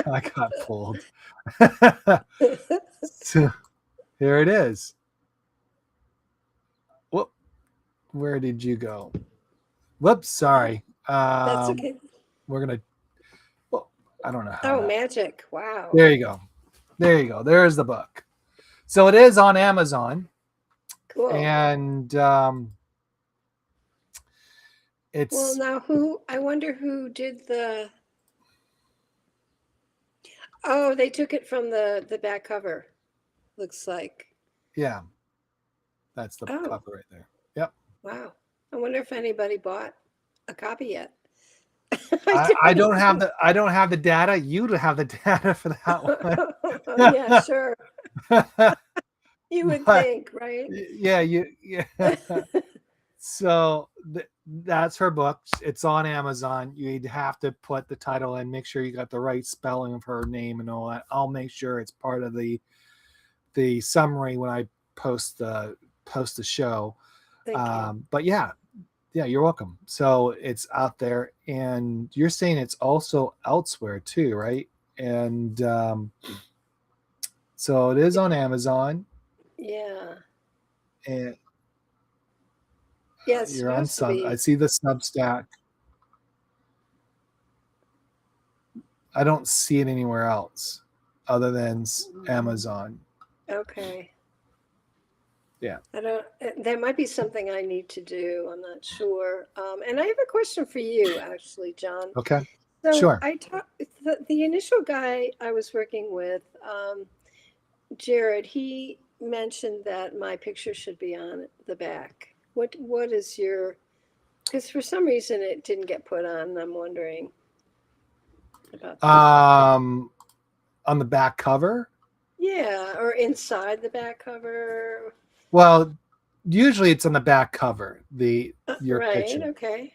I got pulled. So here it is. Whoop, where did you go? Whoops, sorry. That's okay. We're gonna. Well, I don't know how Oh, to. magic! Wow. There you go. There you go. There's the book. So it is on Amazon, Cool. and Well, it's now I wonder who did the. Oh, they took it from the back cover. Looks like. yeah, that's the Oh, cover right there. Yep. wow. I wonder if anybody bought a copy yet. I don't have the data. You have the data for that Yeah, one. sure. You would But think, right? yeah, yeah. So that's her book. It's on Amazon. You'd have to put the title in, make sure you got the right spelling of her name and all that. I'll make sure it's part of the summary when I post the show. Thank you. But yeah, you're welcome. So it's out there, and you're saying it's also elsewhere too, right? And so it is on Amazon, Yeah. and Yeah, it's you're on supposed to I be. see the Substack. I don't see it anywhere else other than Amazon. Okay. Yeah. I don't, that might be something I need to do. I'm not sure. And I have a question for you, actually, John. Okay. So Sure. I talked, the initial guy I was working with, Jared, he mentioned that my picture should be on the back. What is your, because for some reason it didn't get put on, and I'm wondering about that. On the back cover. Yeah, or inside the back cover. Well, usually it's on the back cover, your Right, picture, okay.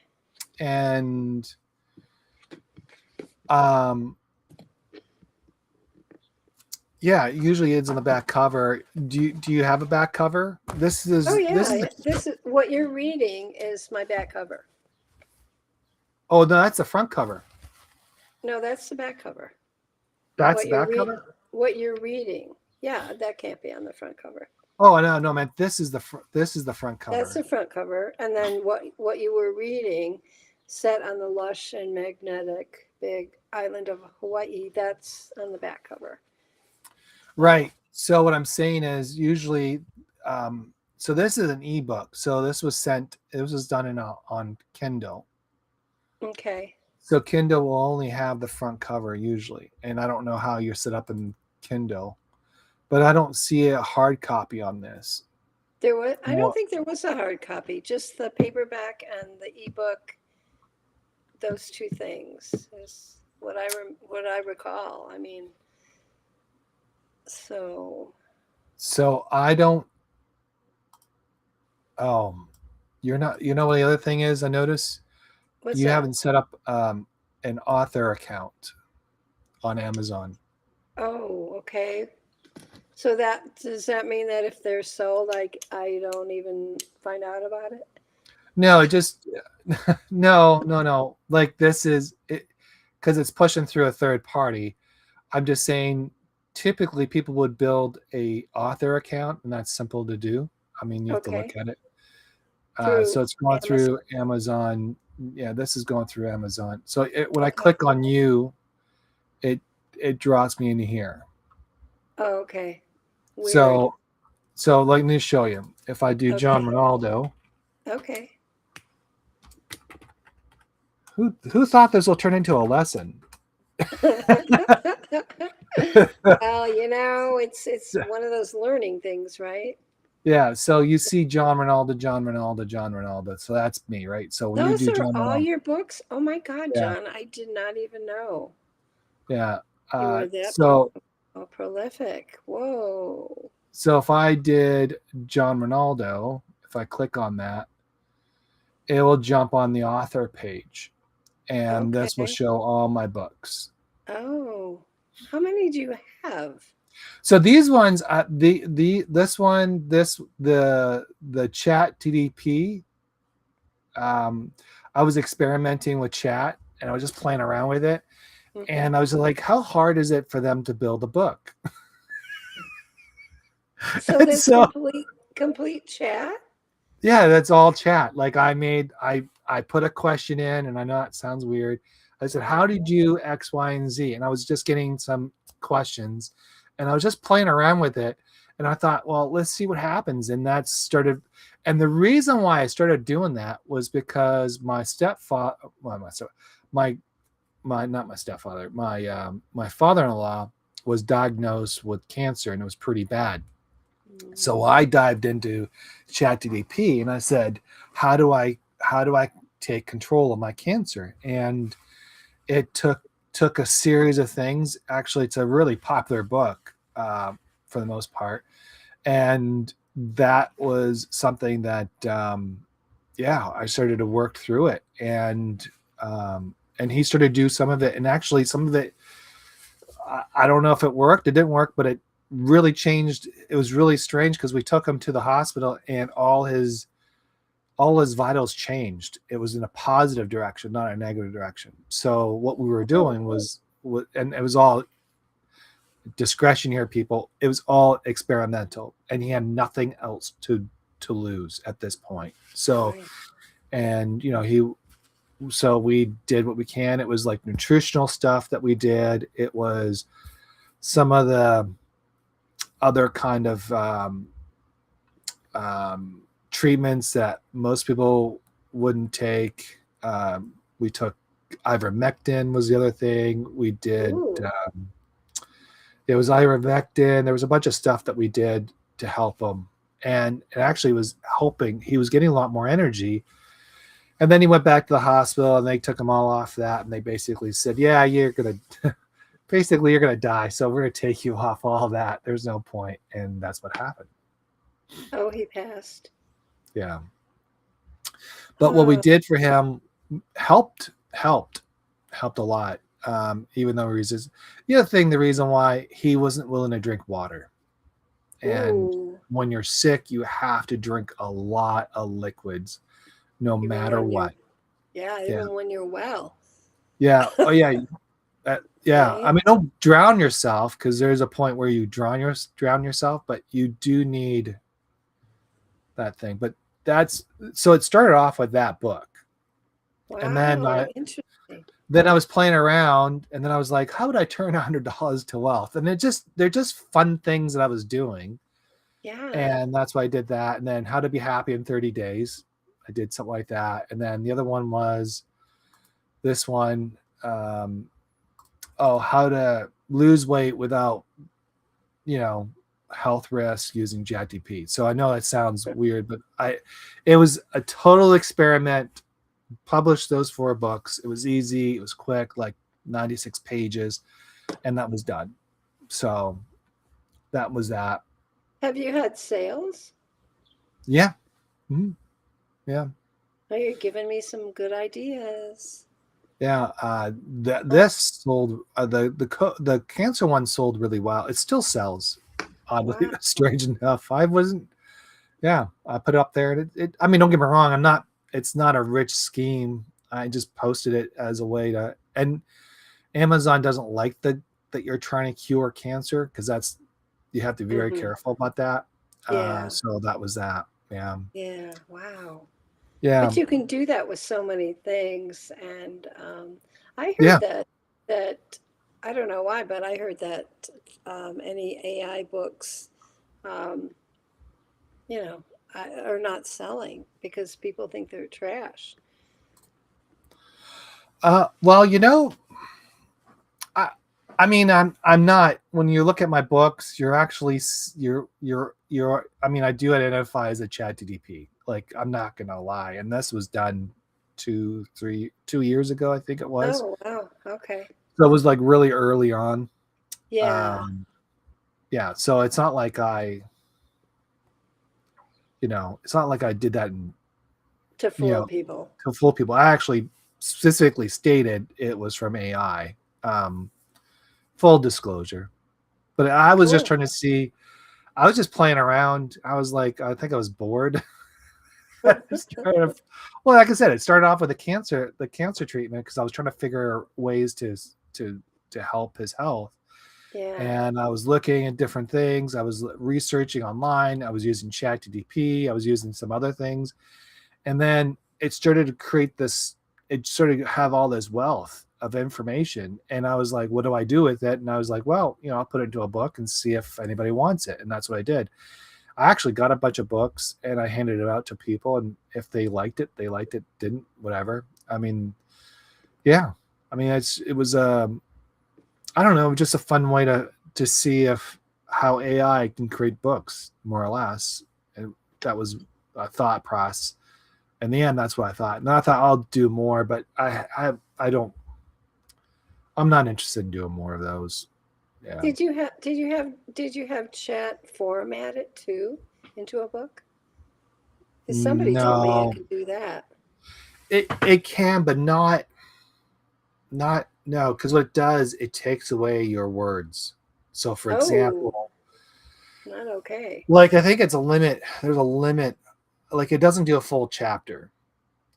and um, yeah, usually it's on the back cover. Do you have a back cover? This Oh is this yeah, is. this is what you're reading is my back cover. Oh no, that's the front cover. No, that's the back cover. That's What the you're back cover. what you're reading. Yeah, that can't be on the front cover. Oh no, man, this is the front That's cover. the front cover, and then what you were reading, set on the lush and magnetic big island of Hawaii. That's on the back cover. Right. So what I'm saying is usually, so this is an ebook. So this was sent. This was done on Kindle. Okay. So Kindle will only have the front cover usually, and I don't know how you're set up in Kindle, but I don't see a hard copy on this. There was. I don't More, think there was a hard copy. Just the paperback and the ebook. Those two things is what I recall. I mean, so so I don't. Oh, you're not. You know what the other thing is? I notice what's you that? haven't set up an author account on Amazon. Oh, okay. So that does that mean that if they're sold, I don't even find out about it? No, it just no. Like this is it because it's pushing through a third party. I'm just saying typically people would build a author account, and that's simple to do. I mean, you have to look Okay. at it. So Through it's going Amazon. through Amazon. Yeah, this is going through Amazon. So when I Okay. click on you, it draws me into here. Oh, okay. Weird. So let me show you. If I do John Okay. Ronaldo, Okay. who thought this will turn into a lesson? Well, it's one of those learning things, right? Yeah, so you see John Ronaldo. So that's me, right? So when you Those do are John all Ronaldo, your books? Oh my God, yeah, John, I did not even know yeah. you were that So pro. Oh, prolific. Whoa. So if I did John Ronaldo, if I click on that, it will jump on the author page, and this will Okay. show all my books. Oh, how many do you have? So these ones, this one, the Chat TDP. I was experimenting with Chat, and I was just playing around with it, Hmm. and I was like, how hard is it for them to build a book? So And there's so complete chat? yeah, that's all Chat. Like I put a question in, and I know it sounds weird. I said, how did you X, Y, and Z? And I was just getting some questions, and I was just playing around with it. And I thought, well, let's see what happens. And that started. And the reason why I started doing that was because my stepfather, well, my not my stepfather, my father-in-law was diagnosed with cancer, and it was pretty bad. So Mm. I dived into ChatGPT and I said, how do I take control of my cancer? And it took a series of things. Actually, it's a really popular book for the most part, and that was something that yeah, I started to work through it, and he started to do some of it, and actually some of it, I don't know if it worked. It didn't work, but it really changed. It was really strange because we took him to the hospital, and all his vitals changed. It was in a positive direction, not a negative direction. So what we were Oh, doing was, and it was all discretion here, people. It was all experimental, and he had nothing else to lose at this point. So, right. and so we did what we can. It was like nutritional stuff that we did. It was some of the other kind of treatments that most people wouldn't take. We took ivermectin was the other thing we did. Ooh. It was ivermectin. There was a bunch of stuff that we did to help him, and it actually was helping. He was getting a lot more energy, and then he went back to the hospital, and they took him all off that, and they basically said, "Yeah, you're gonna." Basically, you're going to die, so we're going to take you off all that. There's no point, and that's what happened. Oh, he passed. Yeah, but what we Uh, did for him helped a lot. Even though the other thing, the reason why he wasn't willing to drink water, and ooh. when you're sick, you have to drink a lot of liquids, no Even matter when you're, what. yeah, Yeah, even when you're well, yeah, oh yeah, yeah. I right? mean, don't drown yourself because there's a point where you drown yourself, but you do need that thing. But that's so it started off with that book, and then Wow, I interesting. then I was playing around, and then I was like, how would I turn $100 to wealth? And they're just fun things that I was doing, Yeah. and that's why I did that. And then how to be happy in 30 days, I did something like that. And then the other one was this one, how to lose weight without you know health risks using ChatGPT. So I know that sounds weird, but it was a total experiment. Published those 4 books. It was easy. It was quick, like 96 pages, and that was done. So that was that. Have you had sales? Yeah. Mhm. Yeah. Oh, you're giving me some good ideas. Yeah. Uh, This sold the cancer one sold really well. It still sells. Oddly, wow. strange enough. I wasn't. Yeah, I put it up there. I mean, don't get me wrong. I'm not. It's not a rich scheme. I just posted it as a way to. And Amazon doesn't like that you're trying to cure cancer because you have to be very Hmm. careful about that. Yeah. So that was that. Yeah. Yeah. Wow. Yeah. But you can do that with so many things. And I heard Yeah. that I don't know why, but I heard that any AI books, um, you know, are not selling because people think they're trash. Well, I I mean, I'm not. When you look at my books, you're actually you're. I mean, I do identify as a Chat TDP. Like, I'm not gonna lie. And this was done 2 years ago, I think it was. Oh, wow. Okay. So it was like really early on. Yeah. Um, yeah. So it's not like it's not like I did that To you fool know, people. to fool people. I actually specifically stated it was from AI. Full disclosure. But I was just Cool. trying to see. I was just playing around. I was like, I think I was bored. Well, like I said, it started off with the cancer treatment because I was trying to figure ways to help his health. Yeah. And I was looking at different things. I was researching online. I was using ChatGPT. I was using some other things, and then it started to create this. It started to have all this wealth of information, and I was like, "What do I do with it?" And I was like, "Well, I'll put it into a book and see if anybody wants it." And that's what I did. I actually got a bunch of books and I handed it out to people, and if they liked it, they liked it. Didn't, whatever. I mean, yeah. I mean, it was I don't know, just a fun way to see if how AI can create books, more or less. And that was a thought process. In the end, that's what I thought. And I thought I'll do more, but I don't. I'm not interested in doing more of those. Yeah. Did you have chat format it too into a book? Because somebody told me it No, could do that. it can, but not no, because what it does, it takes away your words. So, for Oh, example, not okay. like I think it's a limit. There's a limit. Like it doesn't do a full chapter.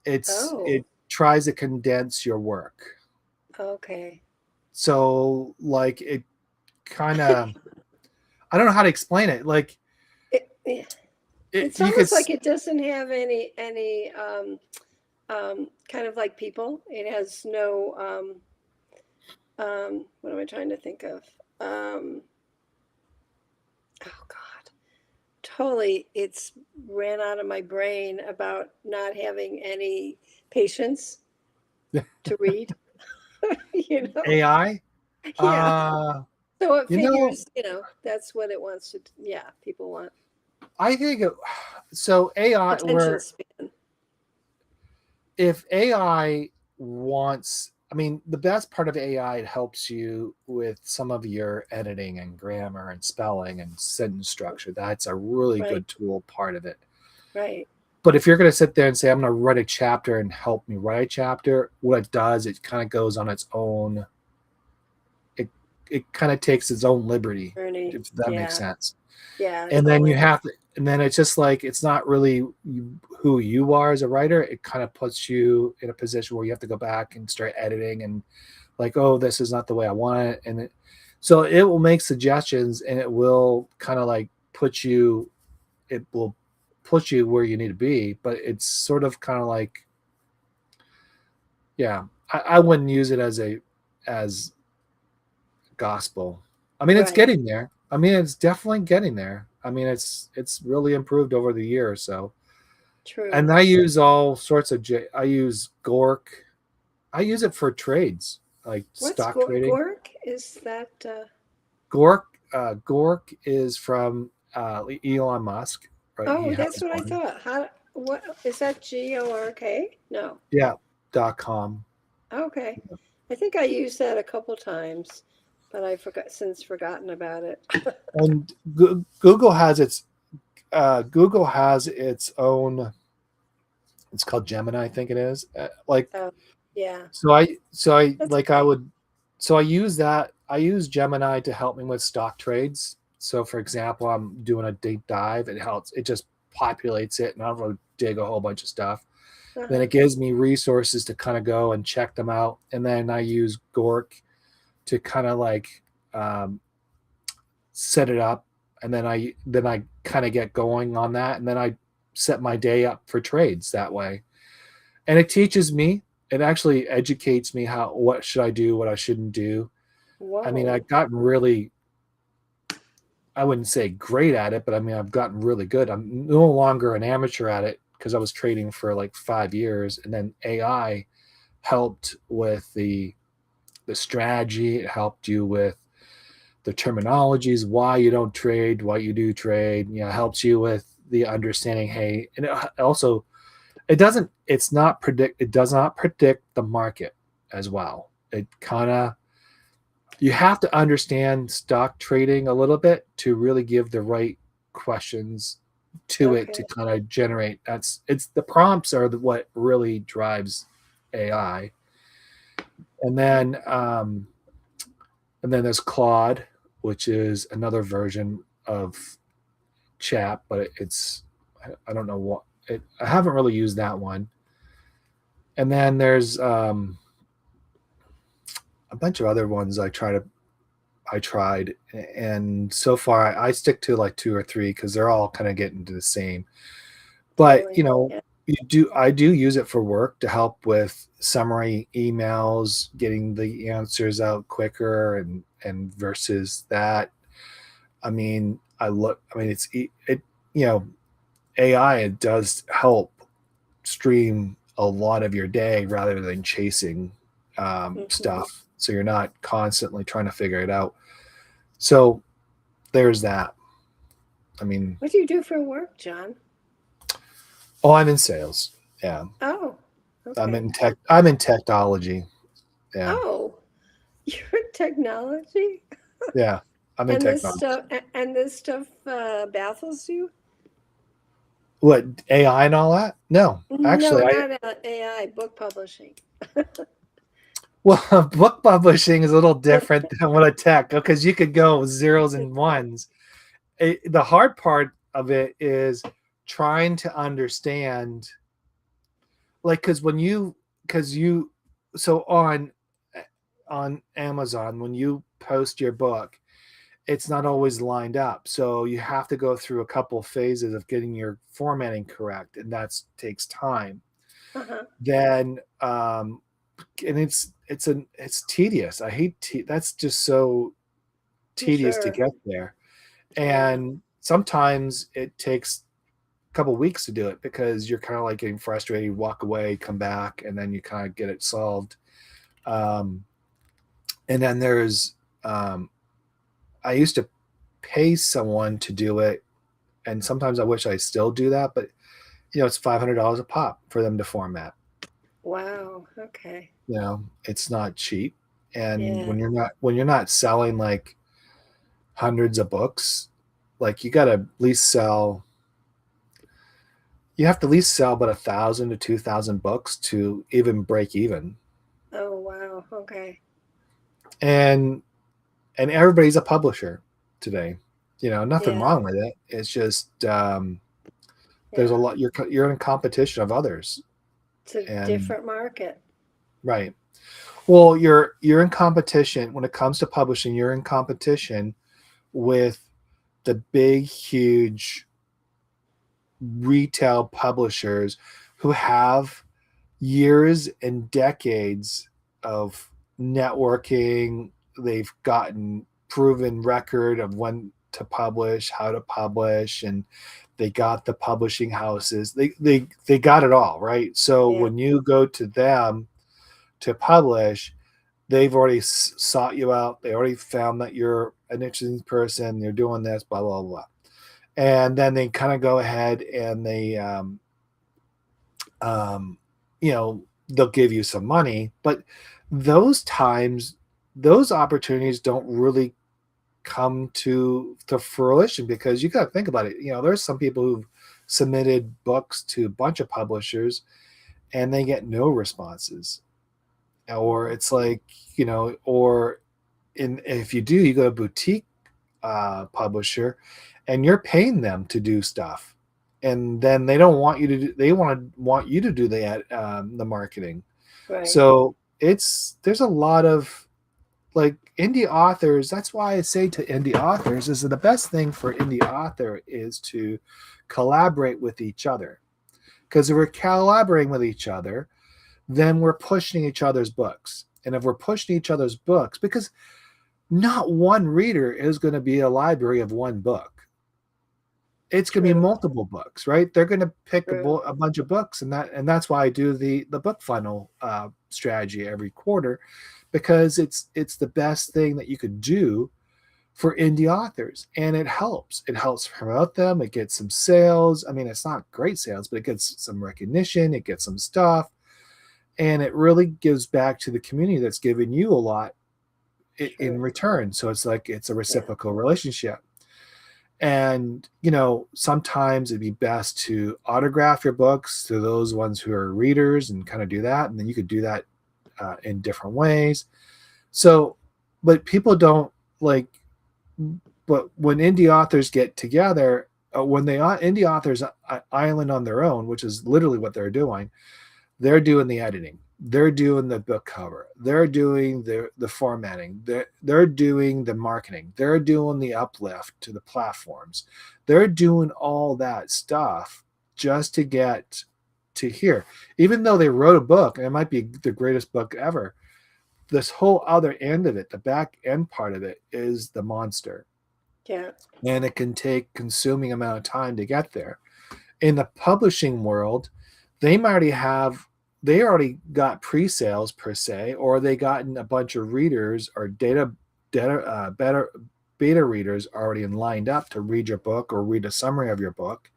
It Oh, tries to condense your work. okay. So like it kind of, I don't know how to explain it. Like It, it, it's you could almost like it doesn't have any kind of like people. It has no what am I trying to think of? Um, oh God, totally. It's ran out of my brain about not having any patience to read. you know, AI. yeah. Uh, So it you know, figures, that's what it wants to. Yeah, people want I think so. AI, attention where span. if AI wants, I mean, the best part of AI, it helps you with some of your editing and grammar and spelling and sentence structure. That's a really Right, good tool part of it. right, But if you're going to sit there and say, I'm going to write a chapter and help me write a chapter, what it does, it kind of goes on its own. It, it kind of takes its own liberty, Ernie. if that makes Yeah, sense. yeah, And then totally. you have to, and then it's just like, it's not really who you are as a writer. It kind of puts you in a position where you have to go back and start editing and like, oh, this is not the way I want it. So it will make suggestions and it will kind of like it will push you where you need to be, but it's sort of kind of like, yeah, I wouldn't use it as gospel. I mean, it's Right. getting there. I mean, it's definitely getting there. I mean, it's really improved over the year or so. And True. I use all sorts of I use Gork. I use it for trades, like What's stock trading. Gork? Is that? Gork is from Elon Musk, right? He Oh, has that's what I one. thought. How? What is that? GORK? No. Yeah, .com. Okay. I think I used that a couple times, but I since forgotten about it. And Google has its own. It's called Gemini, I think it is. Like Oh, yeah. so I That's like I would so I use that. I use Gemini to help me with stock trades. So for example, I'm doing a deep dive. It helps. It just populates it, and I don't really dig a whole bunch of stuff. Then uh-huh. it gives me resources to kind of go and check them out. And then I use Gork to kind of like um, set it up, and then I kind of get going on that, and then I set my day up for trades that way. And it teaches me. It actually educates me how what should I do, what I shouldn't do. I mean, Whoa. I've gotten really, I wouldn't say great at it, but I mean, I've gotten really good. I'm no longer an amateur at it because I was trading for like 5 years, and then AI helped with the strategy. It helped you with the terminologies, why you don't trade, why you do trade. Helps you with the understanding. Hey, and it also it does not predict the market as well. It kind of you have to understand stock trading a little bit to really give the right questions to it to Okay. kind of generate. It's the prompts are what really drives AI. And then there's Claude, which is another version of chat, but it's I don't know what it. I haven't really used that one. And then there's a bunch of other ones I tried, and so far I stick to like two or three because they're all kind of getting to the same. But Really? Yeah. I do use it for work to help with summary emails, getting the answers out quicker, and versus that. I mean, it you know AI, it does help stream a lot of your day rather than chasing Hmm. stuff. So you're not constantly trying to figure it out. So there's that. I mean, What do you do for work, John? oh, I'm in sales. Yeah, Oh, I'm okay. in tech. I'm in technology. Yeah, Oh, you're in technology, yeah, I'm in and technology. this stuff baffles you? What, AI and all that? No, No, actually, not AI, book publishing. well, book publishing is a little different than what a tech because you could go zeros and ones. The hard part of it is trying to understand, like, because you so on Amazon, when you post your book, it's not always lined up, so you have to go through a couple phases of getting your formatting correct, and that takes time. Uh-huh. Then and it's tedious. I hate that's just so I'm tedious to sure. get there. Yeah. And sometimes it takes a couple weeks to do it because you're kind of like getting frustrated, you walk away, come back, and then you kind of get it solved. um, and then there's I used to pay someone to do it, and sometimes I wish I still do that, but it's $500 a pop for them to format. Wow. Okay. It's not cheap. And Yeah. when you're not selling like hundreds of books, like you have to at least sell about 1,000 to 2,000 books to even break even. Oh, wow. Okay. And everybody's a publisher today. Nothing Yeah. wrong with it. It's just there's a Yeah. lot. You're in competition of others. It's a And different market. right. Well, you're in competition when it comes to publishing. You're in competition with the big, huge retail publishers who have years and decades of networking. They've gotten proven record of when to publish, how to publish, and they got the publishing houses. They got it all, right? So Yeah. when you go to them to publish, they've already sought you out. They already found that you're an interesting person. You're doing this, blah blah blah, and then they kind of go ahead and um, they'll give you some money, but those times, those opportunities don't really come to fruition because you got to think about it. There's some people who've submitted books to a bunch of publishers and they get no responses, or it's like, or if you do, you go to a boutique publisher and you're paying them to do stuff, and then they don't want you to do, they want you to do the marketing. Right. So there's a lot of, like, indie authors. That's why I say to indie authors is that the best thing for indie author is to collaborate with each other, because if we're collaborating with each other, then we're pushing each other's books. And if we're pushing each other's books, because not one reader is going to be a library of one book. It's going to be True. multiple books, right? They're going to pick True. a bunch of books, and that's why I do the book funnel strategy every quarter, because it's the best thing that you could do for indie authors, and it helps promote them. It gets some sales. I mean, it's not great sales, but it gets some recognition, it gets some stuff, and it really gives back to the community that's given you a lot in return. So it's like it's a Yeah. reciprocal relationship. And, sometimes it'd be best to autograph your books to those ones who are readers and kind of do that. And then you could do that in different ways. So, but people don't like, but when indie authors get together, when they indie authors island on their own, which is literally what they're doing the editing, they're doing the book cover, they're doing the formatting, they're doing the marketing, they're doing the uplift to the platforms, they're doing all that stuff just to get to here. Even though they wrote a book and it might be the greatest book ever, this whole other end of it, the back end part of it, is the monster. Yeah. And it can take consuming amount of time to get there. In the publishing world, they already got pre-sales per se, or they gotten a bunch of readers or beta readers already lined up to read your book or read a summary of your book.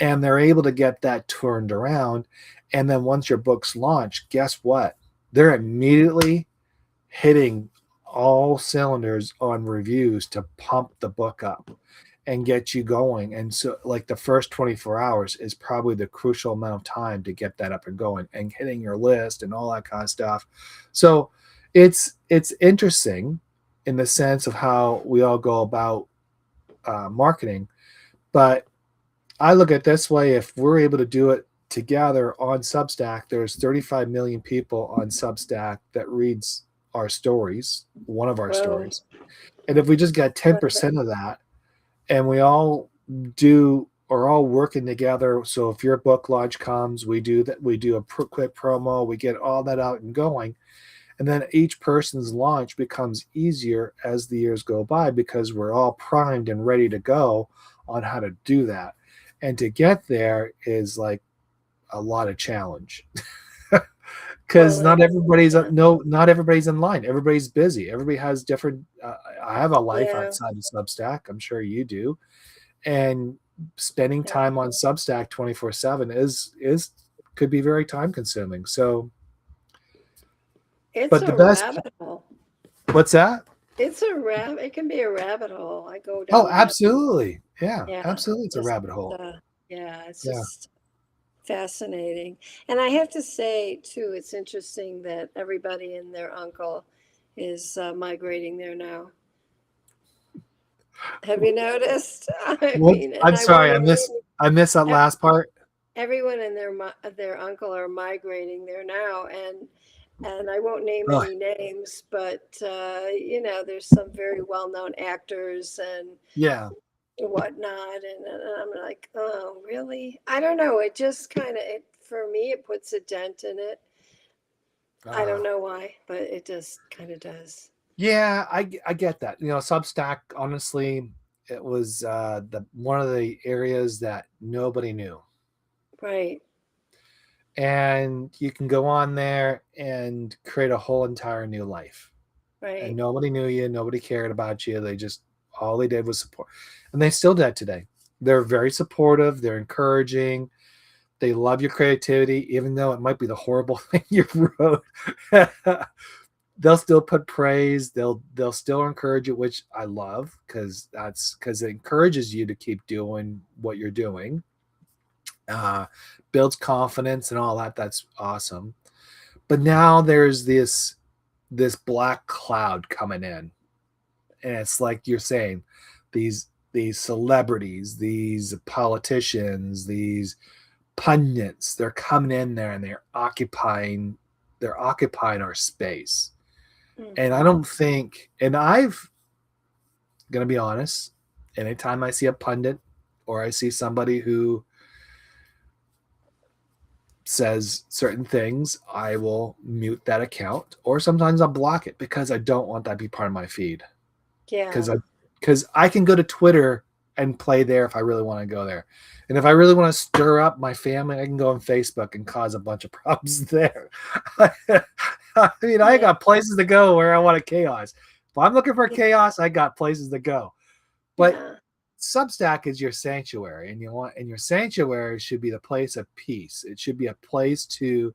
And they're able to get that turned around. And then once your book's launched, guess what? They're immediately hitting all cylinders on reviews to pump the book up and get you going. And so like the first 24 hours is probably the crucial amount of time to get that up and going and hitting your list and all that kind of stuff. So it's interesting in the sense of how we all go about marketing. But I look at it this way: if we're able to do it together on Substack, there's 35 million people on Substack that reads our stories, one of our stories. And if we just get 10% of that, and we all are all working together. So if your book launch comes, we do that. We do a quick promo. We get all that out and going. And then each person's launch becomes easier as the years go by because we're all primed and ready to go on how to do that. And to get there is like a lot of challenge because not everybody's in line. Everybody's busy. Everybody has different. I have a life outside of Substack. I'm sure you do. And spending time on Substack 24/7 could be very time consuming. So it's but the best rabbit hole. What's that? It can be a rabbit hole. I go down. Oh, absolutely. Yeah, absolutely. It's a rabbit hole. It's just fascinating. And I have to say too, it's interesting that everybody and their uncle is migrating there now. Have you noticed? I'm sorry, I missed that last part. Everyone and their uncle are migrating there now, and I won't name any names, but there's some very well-known actors and whatnot, and I'm like, oh, really? I don't know. It just kind of, for me, it puts a dent in it. I don't know why, but it just kind of does. Yeah, I get that. Substack, honestly, it was one of the areas that nobody knew. Right. And you can go on there and create a whole entire new life. Right. And nobody knew you, nobody cared about you. All they did was support. And they still do today. They're very supportive, they're encouraging. They love your creativity, even though it might be the horrible thing you wrote. They'll still put praise. They'll still encourage it, which I love because it encourages you to keep doing what you're doing. Builds confidence and all that. That's awesome. But now there's this black cloud coming in, and it's like you're saying, these celebrities, these politicians, these pundits, they're coming in there and they're occupying our space. Mm-hmm. And I don't think, and I've gonna be honest, anytime I see a pundit or I see somebody who says certain things, I will mute that account, or sometimes I'll block it because I don't want that to be part of my feed. Yeah. Because I can go to Twitter and play there if I really want to go there. And if I really want to stir up my family, I can go on Facebook and cause a bunch of problems there. I got places to go where I want a chaos. If I'm looking for chaos, I got places to go. But Substack is your sanctuary, and your sanctuary should be the place of peace. It should be a place to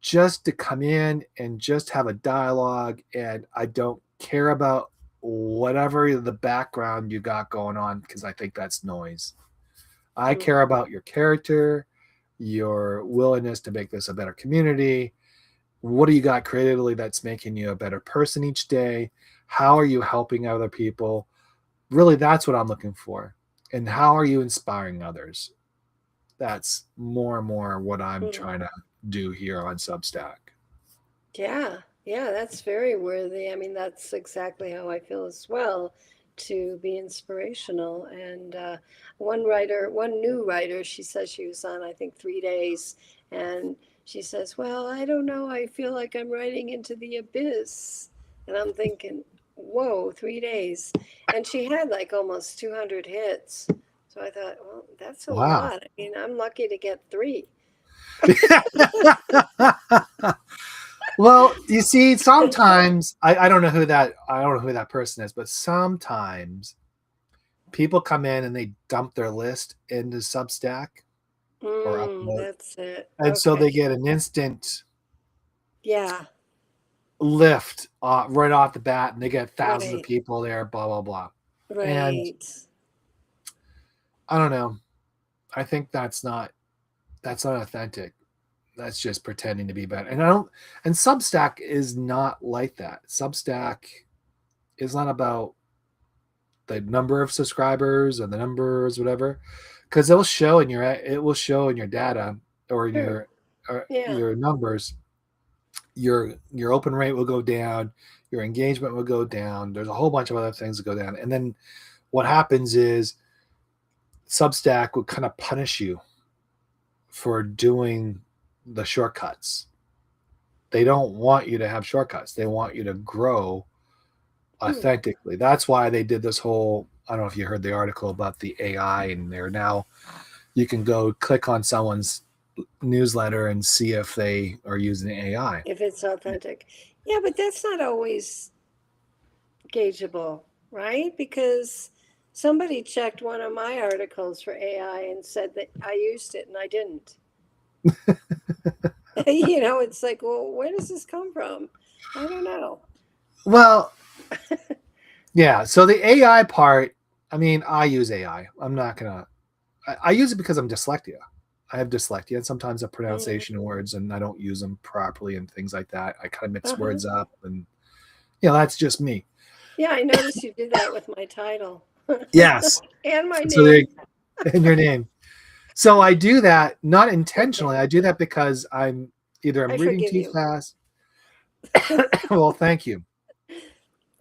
just to come in and just have a dialogue, and I don't care about whatever the background you got going on, because I think that's noise. I care about your character, your willingness to make this a better community. What do you got creatively that's making you a better person each day? How are you helping other people? Really, that's what I'm looking for. And how are you inspiring others? That's more and more what I'm trying to do here on Substack. Yeah, yeah, that's very worthy. I mean, that's exactly how I feel as well, to be inspirational. And one new writer, she says she was on, I think, 3 days, and she says, "Well, I don't know. I feel like I'm writing into the abyss." And I'm thinking, whoa, 3 days. And she had like almost 200 hits. So I thought, well, that's a Wow. lot. I mean, I'm lucky to get three. Well, you see, sometimes I don't know who that person is, but sometimes people come in and they dump their list into Substack or upload, That's it. and so Okay. they get an instant Yeah, lift right off the bat, and they get thousands of right, people there, blah blah blah. And right. I don't know. I think that's not authentic. That's just pretending to be better. And Substack is not like that. Substack is not about the number of subscribers or the numbers, whatever, because it will show in your data or in Sure. Yeah. your numbers. Your open rate will go down, your engagement will go down. There's a whole bunch of other things that go down, and then what happens is Substack will kind of punish you for doing the shortcuts. They don't want you to have shortcuts. They want you to grow authentically. That's why they did this whole, I don't know if you heard the article about the AI, and they're now, you can go click on someone's newsletter and see if they are using AI. If it's authentic. Yeah, but that's not always gaugeable, right? Because somebody checked one of my articles for AI and said that I used it and I didn't. It's like, well, where does this come from? I don't know. Well, yeah. So the AI part, I mean, I use AI. I'm not gonna. I use it because I'm dyslexia. I have dyslexia, and sometimes the pronunciation of words, and I don't use them properly, and things like that. I kind of mix words up, and that's just me. Yeah, I noticed you did that with my title. Yes. And my So name. in your name. So I do that not intentionally. I do that because I'm I reading forgive too you. fast. Well, thank you.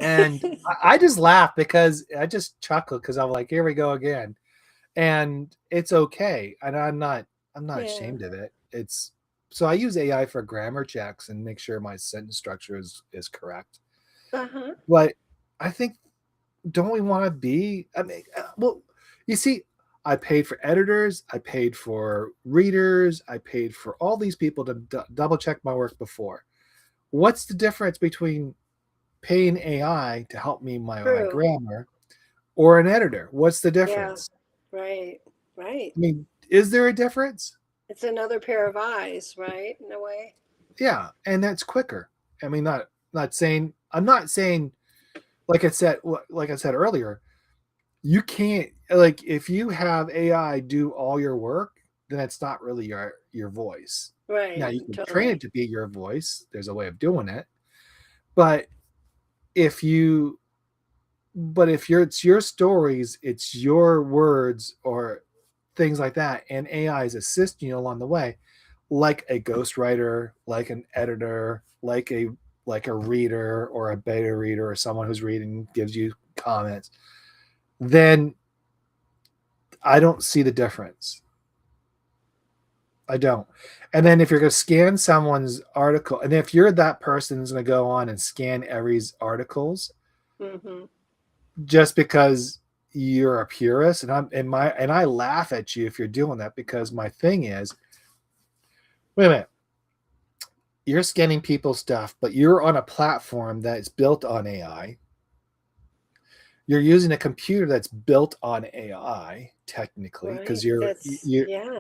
And I just laugh because I just chuckle because I'm like, here we go again. And it's okay. And I'm not Yeah. ashamed of it. So I use AI for grammar checks and make sure my sentence structure is correct. Uh-huh. But I think, don't we want to be, I mean, well, you see, I paid for editors, I paid for readers, I paid for all these people to double check my work before. What's the difference between paying AI to help me my True. grammar or an editor? What's the Yeah. difference? Right. Right. I mean, is there a difference? It's another pair of eyes, right? In a way. Yeah, and that's quicker. I mean, I'm not saying like I said earlier, you can't, like, if you have AI do all your work, then it's not really your voice. Now Right. you can train Totally. it to be your voice. There's a way of doing it. But if you it's your stories, it's your words or things like that, and AI is assisting you along the way, like a ghostwriter, like an editor, like a reader or a beta reader or someone who's reading gives you comments, then I don't see the difference. I don't. And then if you're going to scan someone's article, and if you're that person who's going to go on and scan every articles, Mm-hmm. just because you're a purist, and I laugh at you if you're doing that, because my thing is, wait a minute, you're scanning people's stuff, but you're on a platform that's built on AI. You're using a computer that's built on AI technically, Right. because you're That's you're yeah.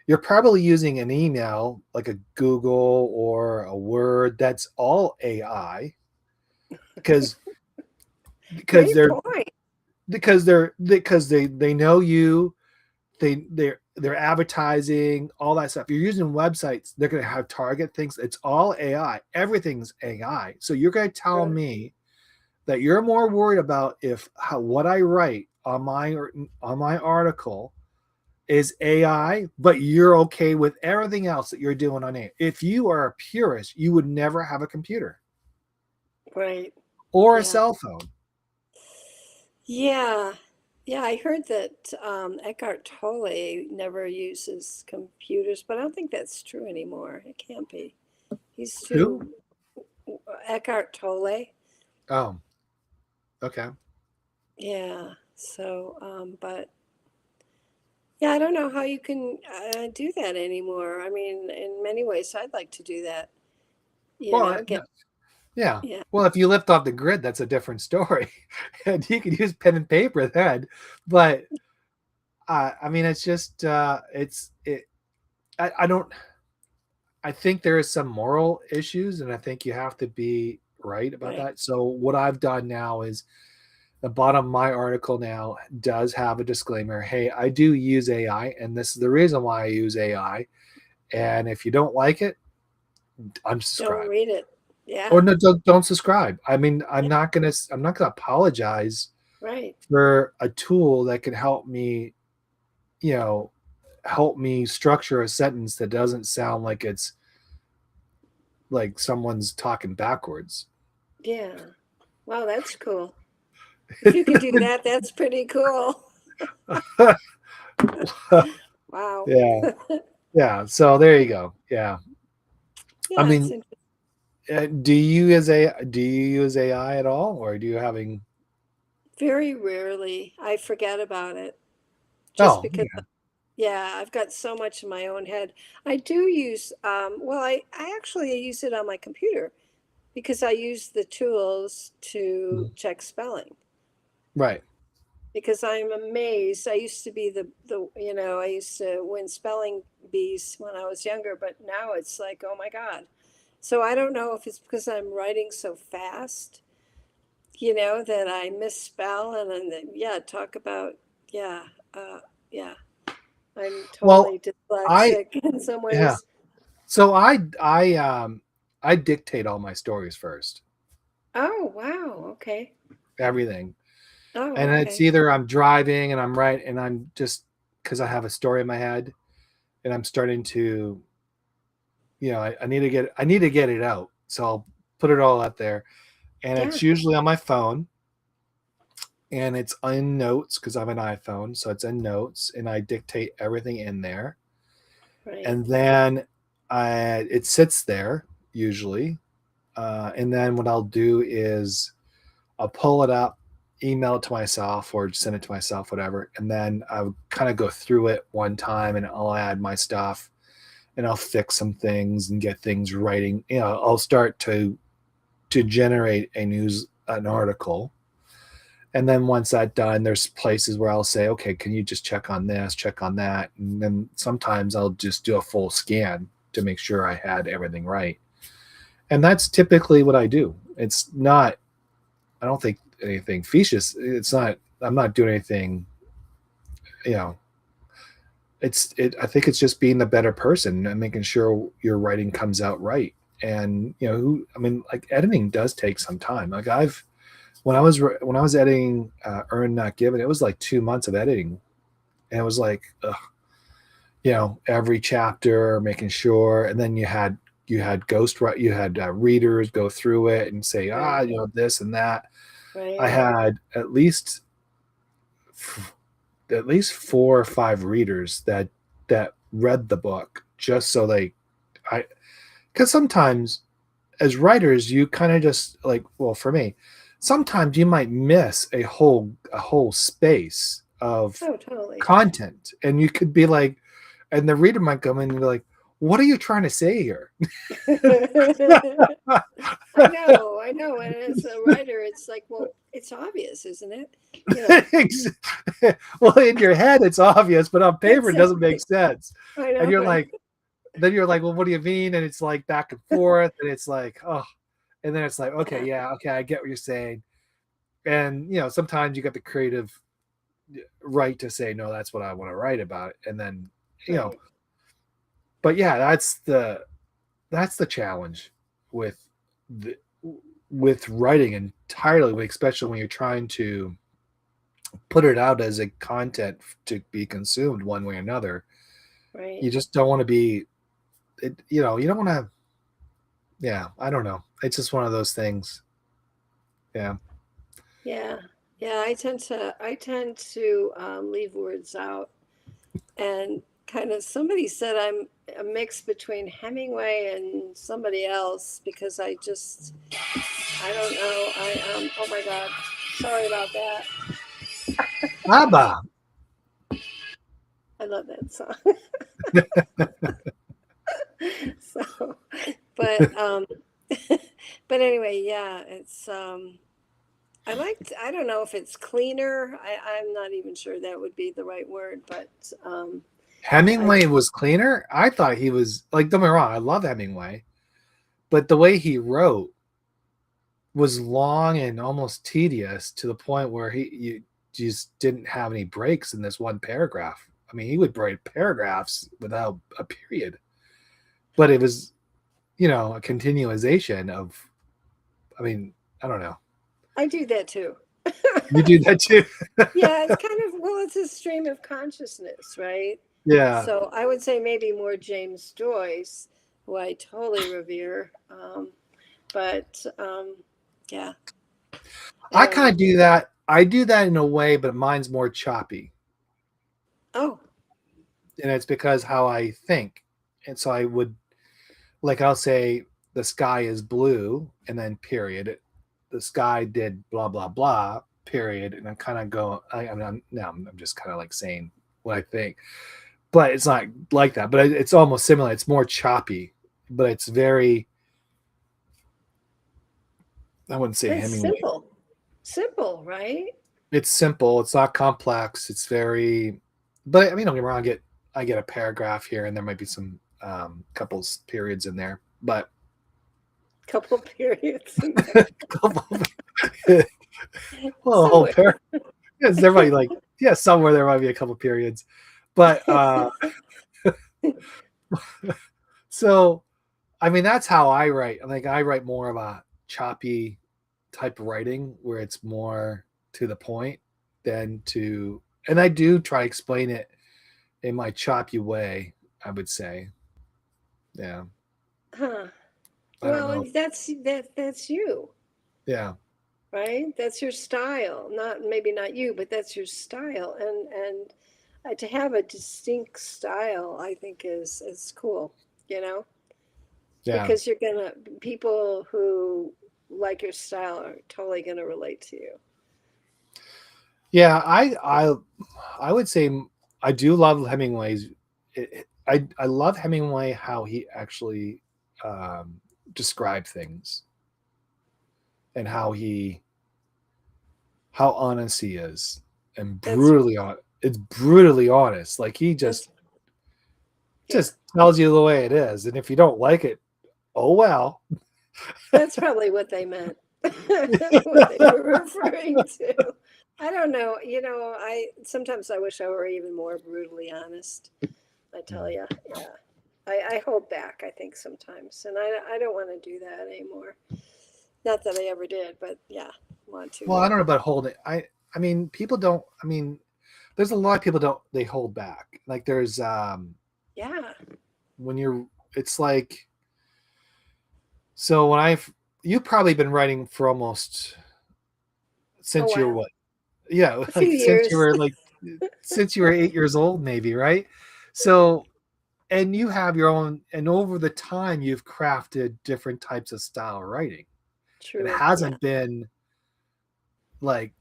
you're probably using an email like a Google or a Word. That's all AI because because Great they're point. because they know you. They're advertising all that stuff. You're using websites. They're going to have target things. It's all AI. Everything's AI. So you're going to tell Right. me that you're more worried about if what I write on my article is AI, but you're okay with everything else that you're doing on it. If you are a purist, you would never have a computer Right. or a Yeah. cell phone. Yeah. Yeah, I heard that Eckhart Tolle never uses computers, but I don't think that's true anymore. It can't be. He's Who? too Eckhart Tolle. Oh, okay. Yeah. So, but yeah, I don't know how you can do that anymore. I mean, in many ways, I'd like to do that. You Well, know, get no, yeah. yeah, Well, if you lift off the grid, that's a different story. And you could use pen and paper then. But I mean, it's just it's it. I don't. I think there is some moral issues, and I think you have to be right about right. that. So what I've done now is the bottom of my article now does have a disclaimer. Hey, I do use AI, and this is the reason why I use AI. And if you don't like it, Don't unsubscribe. read it. Yeah, Or no, don't subscribe. I mean, yeah, I'm not gonna apologize right. for a tool that can help me, you know, help me structure a sentence that doesn't sound like it's like someone's talking backwards. Yeah. Wow, that's cool. If you can do that, that's pretty cool. Wow. Yeah, yeah. So there you go. Yeah. I Yeah, it's mean, do you use AI at all, or do you having? very rarely I forget about it just Oh, because, yeah. yeah, I've got so much in my own head. I do use, well, I actually use it on my computer because I use the tools to Mhm. check spelling. Right. Because I'm amazed. I used to be I used to win spelling bees when I was younger, but now it's like, oh my God. So I don't know if it's because I'm writing so fast, that I misspell and then, yeah, talk about, yeah, uh, yeah, I'm Well, totally I dyslexic in some yeah. ways. So I dictate all my stories first, Oh, wow. Okay. everything. Oh, And it's okay. either I'm driving and I'm right and I'm just because I have a story in my head and I'm starting to, I need to get it out. So I'll put it all out there. And Yeah. it's usually on my phone and it's in notes because I have an iPhone. So it's in notes and I dictate everything in there. Right. And then it sits there usually. And then what I'll do is I'll pull it up, email it to myself, or send it to myself, whatever. And then I'll kind of go through it one time and I'll add my stuff and I'll fix some things and get things writing. I'll start to generate an article. And then once that's done, there's places where I'll say, okay, can you just check on this, check on that? And then sometimes I'll just do a full scan to make sure I had everything right. And that's typically what I do. It's not, I don't think anything specious. It's not, I'm not doing anything, you know, I think it's just being the better person and making sure your writing comes out right. And, I mean, like editing does take some time. Like when I was editing Earn Not Given, it was like 2 months of editing. And it was like, ugh, every chapter, making sure. And then you had readers go through it and say, Right. this and that. I Right. had at least 4 or 5 readers that read the book just so I because sometimes as writers you kind of just like, well, for me, sometimes you might miss a whole space of Oh, totally. content and you could be like, and the reader might come in and be like, what are you trying to say here? I know. And as a writer, it's like, well, it's obvious, isn't it? You know, Well, in your head it's obvious, but on paper it doesn't make exactly. sense. I And know, you're right? like, then you're like, well, what do you mean? And it's like back and forth, and it's like, oh, and then it's like, okay, Yeah, yeah, okay, I get what you're saying. And sometimes you got the creative right to say, no, that's what I want to write about. And then, right. but yeah, that's the challenge with the with writing entirely, especially when you're trying to put it out as a content to be consumed one way or another. Right. You just don't want to be it, you don't want to. Yeah, I don't know, it's just one of those things. Yeah. Yeah. Yeah. I tend to leave words out, and kind of somebody said I'm a mix between Hemingway and somebody else because I don't know. Oh my God. Sorry about that. Abba. I love that song. So, but but anyway, yeah, it's I don't know if it's cleaner. I'm not even sure that would be the right word, but I Hemingway was cleaner. I thought he was like, don't get me wrong, I love Hemingway, but the way he wrote was long and almost tedious to the point where you just didn't have any breaks in this one paragraph. I mean, he would write paragraphs without a period, but it was, a continuation of, I mean, I don't know. I do that too. You do that too? Yeah, it's kind of, well, it's a stream of consciousness, right? Yeah. So I would say maybe more James Joyce, who I totally revere. But yeah, I I don't kind know. of do that. I do that in a way, but mine's more choppy. Oh, And it's because how I think. And so I would, like, I'll say the sky is blue and then period. The sky did blah, blah, blah, period. And I kind of go, I'm just kind of like saying what I think, but it's not like that. But it's almost similar. It's more choppy, but it's very, I wouldn't say it's Hemingway. simple. Simple, right? It's simple. It's not complex. It's very, but I mean, don't get me wrong. I get a paragraph here, and there might be some couples periods in there, but Couple periods in there. couple, well, a whole Somewhere. pair. Yes, there might like somewhere there might be a couple periods, but so I mean that's how I write. Like I write more of a choppy type of writing where it's more to the point than to, and I do try to explain it in my choppy way, I would say. Yeah. Huh. I don't Well, know. that's you, Yeah. right? That's your style. Not maybe not you, but that's your style. And to have a distinct style, I think is cool, you know, Yeah. because you're gonna people who like your style are totally gonna relate to you. Yeah. I would say I do love Hemingway's. I love Hemingway how he actually described things and how honest he is and That's brutally on. It's brutally honest. Like he that's yeah. just tells you the way it is, and if you don't like it, oh well. That's probably what they meant. What they were referring to. I don't know. You know, I sometimes I wish I were even more brutally honest. I tell you, yeah. I hold back, I think, sometimes. And I don't want to do that anymore. Not that I ever did, but yeah, want to Well, I don't now. know about holding. I mean, people don't. I mean, there's a lot of people don't. They hold back. Like there's Yeah. when you're. It's like so when you've probably been writing for almost Oh, since you're wow. what? Yeah, A few like years. since you were 8 years old, maybe, right? So and you have your own, and over the time you've crafted different types of style writing. It True. Yeah. hasn't been like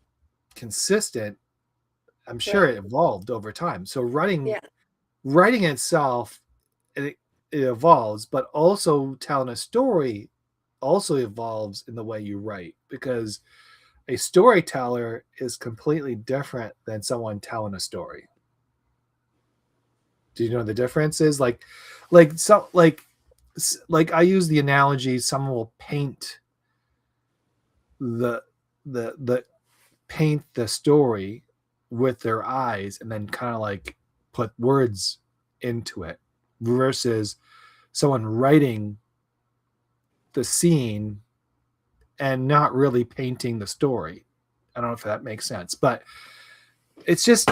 consistent. I'm sure Right. it evolved over time. So writing Yeah. writing itself, it evolves, but also telling a story also evolves in the way you write because a storyteller is completely different than someone telling a story. Do you know the difference is like I use the analogy, someone will paint the paint the story with their eyes and then kind of like put words into it, versus someone writing the scene and not really painting the story. I don't know if that makes sense, but it's just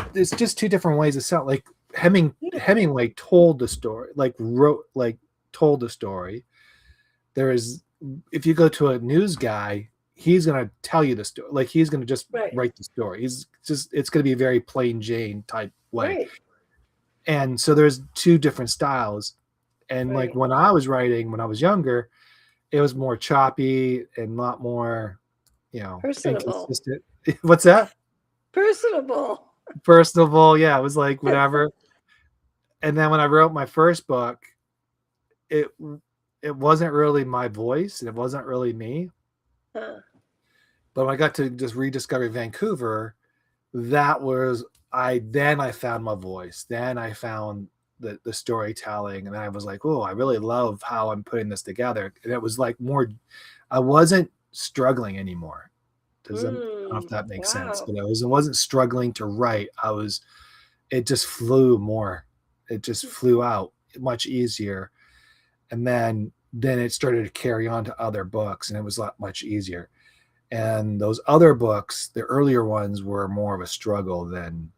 two different ways to sound. Like Hemingway told the story, told the story. There is, if you go to a news guy, he's going to tell you the story. Like he's going to just write the story. It's going to be a very plain Jane type way. Right. And so there's two different styles. And like when I was writing, when I was younger, it was more choppy and a lot more, personable. inconsistent. What's that? Personable. Yeah, it was like whatever. And then when I wrote my first book, it wasn't really my voice and it wasn't really me. But when I got to just rediscover Vancouver, that was I found my voice. Then I found the storytelling, and I was like, oh, I really love how I'm putting this together. And it was like more, I wasn't struggling anymore. I don't know if that makes sense, but it wasn't struggling to write. It just flew more. It just flew out much easier. And then it started to carry on to other books, and it was much easier. And those other books, the earlier ones, were more of a struggle than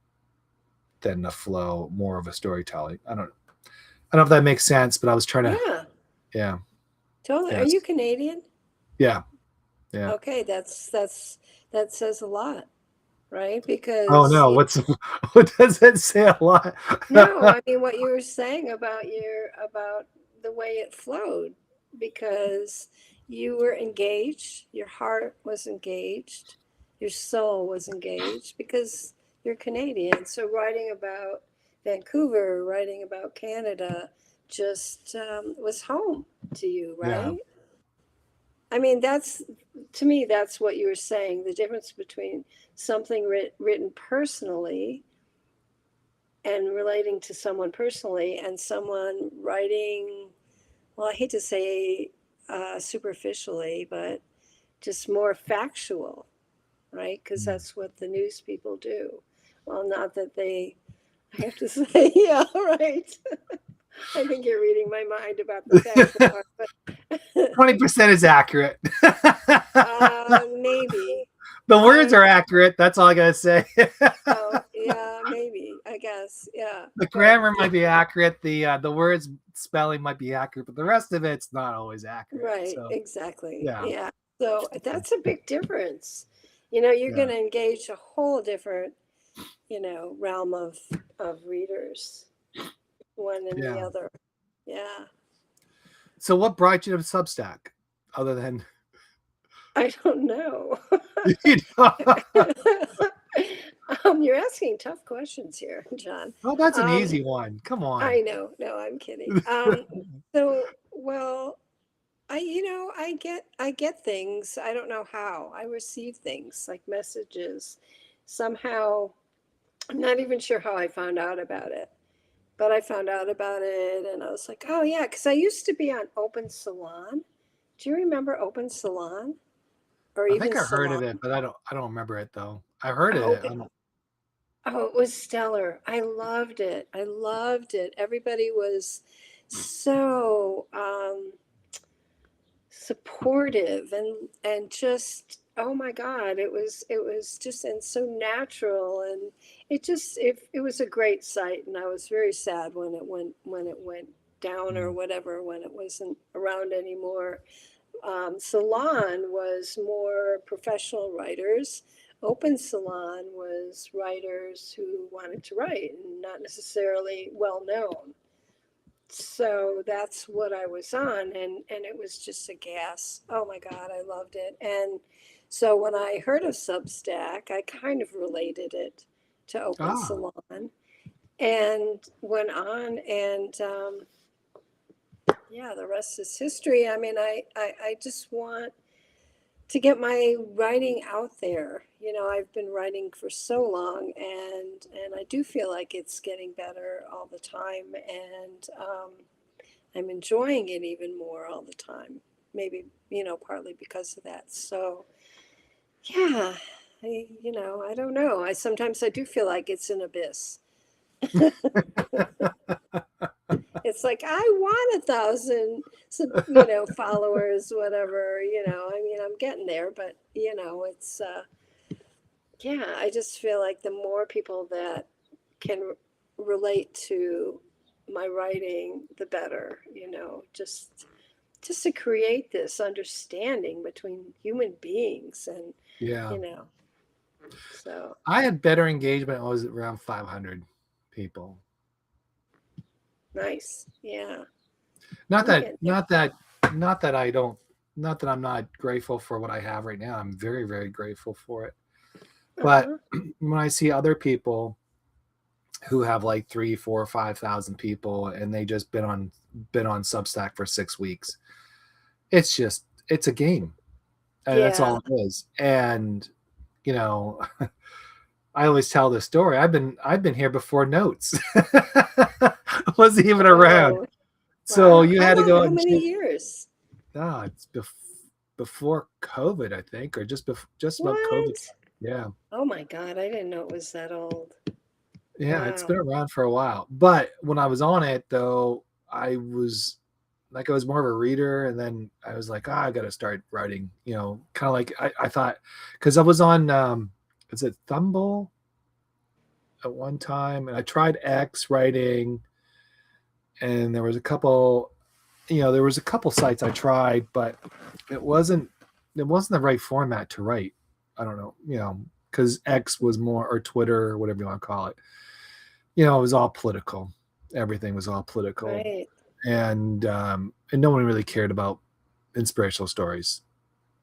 the flow, more of a storytelling. I don't know if that makes sense, but I was trying to. Yeah. Totally. Yes. Are you Canadian? Yeah. Okay, that says a lot, right? Because no, what does it say a lot? No, I mean what you were saying about the way it flowed, because you were engaged, your heart was engaged, your soul was engaged, because you're Canadian. So writing about Vancouver, writing about Canada, just was home to you, right? Yeah. I mean, to me, that's what you were saying, the difference between something written personally and relating to someone personally, and someone writing, well, I hate to say superficially, but just more factual, right? Because that's what the news people do. Well, not that I have to say, yeah, right. I think you're reading my mind about the factual part, but 20% is accurate. Maybe. The words are accurate. That's all I gotta say. Oh, yeah, maybe. I guess, yeah. The grammar might be accurate. The words spelling might be accurate, but the rest of it's not always accurate. Right. So, exactly. Yeah. So that's a big difference. You're going to engage a whole different, realm of readers, one and the other. Yeah. So what brought you to Substack, other than? I don't know. You're asking tough questions here, John. Oh, that's an easy one. Come on. I know. No, I'm kidding. Well, I get things. I don't know how. I receive things like messages. Somehow, I'm not even sure how I found out about it, but I found out about it, and I was like, oh yeah, because I used to be on Open Salon. Do you remember Open Salon? Or I think I heard of it, but I don't remember it though. I heard it. Oh, it was stellar. I loved it. Everybody was so supportive and just, oh my God, it was just, and so natural, and it was a great site, and I was very sad when it went down or whatever, when it wasn't around anymore. Salon was more professional writers. Open Salon was writers who wanted to write and not necessarily well known. So that's what I was on, and it was just a gas. Oh my God, I loved it. And so when I heard of Substack, I kind of related it to Open Salon and went on, and yeah, the rest is history. I mean, I just want to get my writing out there. You know, I've been writing for so long, and I do feel like it's getting better all the time, and I'm enjoying it even more all the time. Maybe, you know, partly because of that. So, yeah, I don't know. I sometimes I do feel like it's an abyss. It's like I want 1,000, followers, whatever. I mean, I'm getting there, but it's yeah. I just feel like the more people that can relate to my writing, the better. Just to create this understanding between human beings, and Yeah. you know, so I had better engagement. I was around 500 people. nice. Yeah, Not I'm that, getting there. not that, not that I don't, not that I'm not grateful for what I have right now. I'm very, very grateful for it. But Uh-huh. when I see other people who have like 3, 4, 5,000 people, and they just been on Substack for 6 weeks, it's a game, and that's Yeah. all it is. And you know, I always tell this story. I've been here before Notes. Wasn't even around. Oh, So wow. you How had to long? go How and many years? it's before COVID, I think, or just about COVID. What? Yeah. Oh my God, I didn't know it was that old. Yeah, it's Wow. been around for a while. But when I was on it though, I was more of a reader, and then I was like, I gotta start writing, kind of like I thought, because I was on is it Thumble at one time, and I tried X writing, and there was a couple sites I tried, but it wasn't the right format to write. I don't know, because X was more, or Twitter, or whatever you want to call it. It was all political. Everything was all political, Right. and no one really cared about inspirational stories.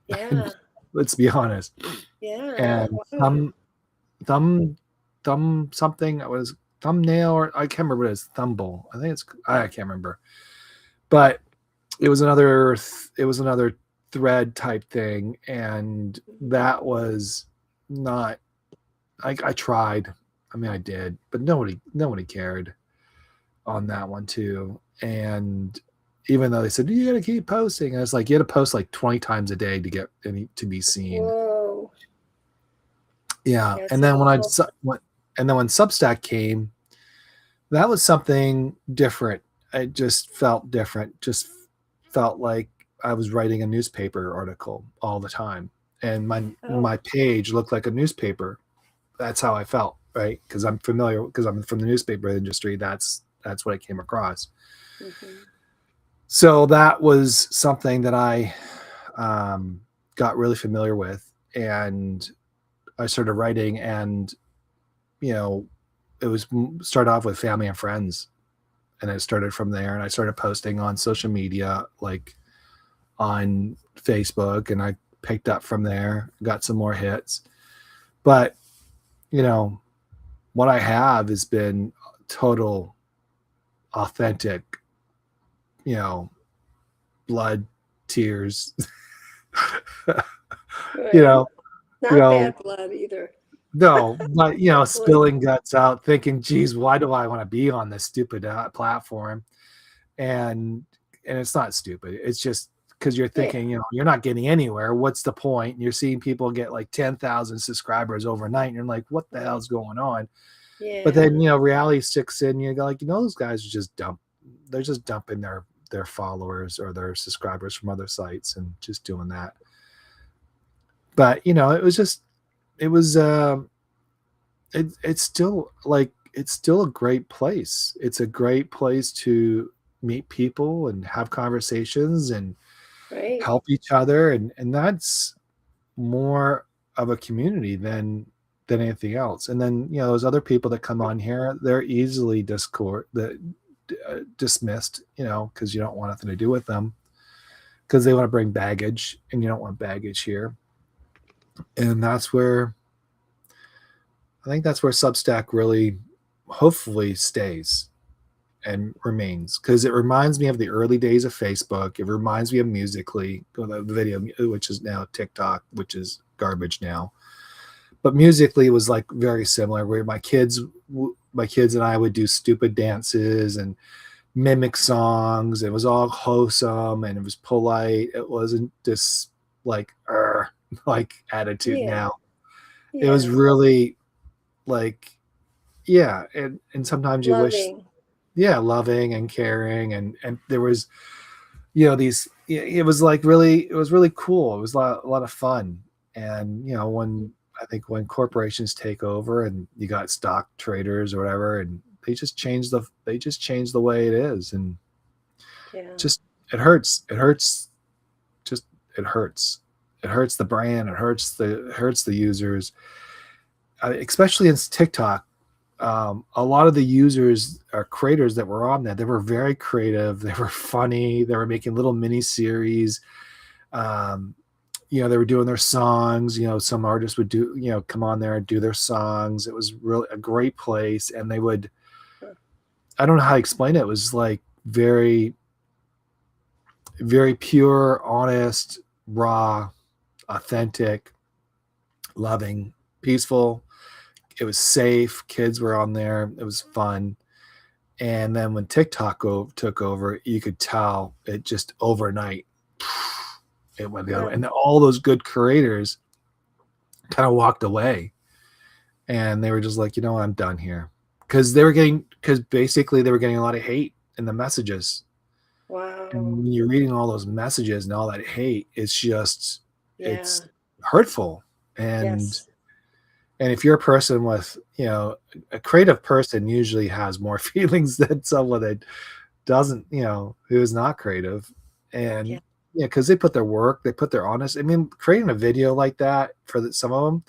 Yeah. Let's be honest. Yeah. And Wow. thumb something, it was thumbnail, or I can't remember what it is. Thumble, I think I can't remember, but it was another thread type thing, and that was not. I tried. I mean, I did, but nobody cared on that one too. And even though they said you got to keep posting, and it's like you had to post like 20 times a day to be seen. Whoa. Yeah, Yeah, it's and then when I awful. and then when Substack came, that was something different. It just felt different. Just felt like I was writing a newspaper article all the time, and my Oh. my page looked like a newspaper. That's how I felt, right? Because I'm familiar, because I'm from the newspaper industry. That's what I came across. Hmm. So that was something that I got really familiar with, and I started writing, and you know, it was started off with family and friends, and it started from there. And I started posting on social media, like on Facebook, and I picked up from there, got some more hits. But you know, what I have has been total, authentic, you know, blood, tears, you Right. know, you Not know, bad blood either. no, but Definitely. spilling guts out, thinking, "Geez, why do I want to be on this stupid platform?" And it's not stupid. It's just because you're Yeah. thinking, you're not getting anywhere. What's the point? And you're seeing people get like 10,000 subscribers overnight, and you're like, "What the Right. hell's going on?" But Yeah. then reality sticks in. You go like, those guys are just dump. They're just dumping their followers or their subscribers from other sites and just doing that. But it was it's still like, it's still a great place. It's a great place to meet people and have conversations and Right. help each other, and that's more of a community than anything else. And then those other people that come on here, they're easily dismissed, because you don't want nothing to do with them, because they want to bring baggage, and you don't want baggage here. And I think that's where Substack really, hopefully, stays. and remains, because it reminds me of the early days of Facebook. It reminds me of Musically, the video, which is now TikTok, which is garbage now. But Musically was like very similar, where my kids and I would do stupid dances and mimic songs. It was all wholesome and it was polite. It wasn't just like like attitude Yeah. now. It Yeah. was really like, yeah, and sometimes you wish, Loving. yeah, loving and caring, and there was, you know, these, it was like really, it was really cool. It was a lot of fun. And you know, I think when corporations take over and you got stock traders or whatever, and they just change the way it is, and Yeah. just it hurts. It hurts. Just it hurts. It hurts the brand. It hurts the users, especially in TikTok. A lot of the users or creators that were on there, they were very creative. They were funny. They were making little mini series. You know, they were doing their songs. You know, some artists would do, you know, come on there and do their songs. It was really a great place. And they would, I don't know how to explain it. It was like very, very pure, honest, raw, authentic, loving, peaceful. It was safe. Kids were on there. It was fun. And then when TikTok took over, you could tell it just overnight, it went the other way. And all those good creators kind of walked away, and they were just like, you know, I'm done here. Because basically they were getting a lot of hate in the messages. Wow. And when you're reading all those messages and all that hate, it's just, it's Yeah. hurtful. And Yes. and if you're a person with, you know, a creative person usually has more feelings than someone that doesn't, you know, who is not creative. And Yeah. yeah, because they put their work, they put their honest. I mean, creating a video like that some of them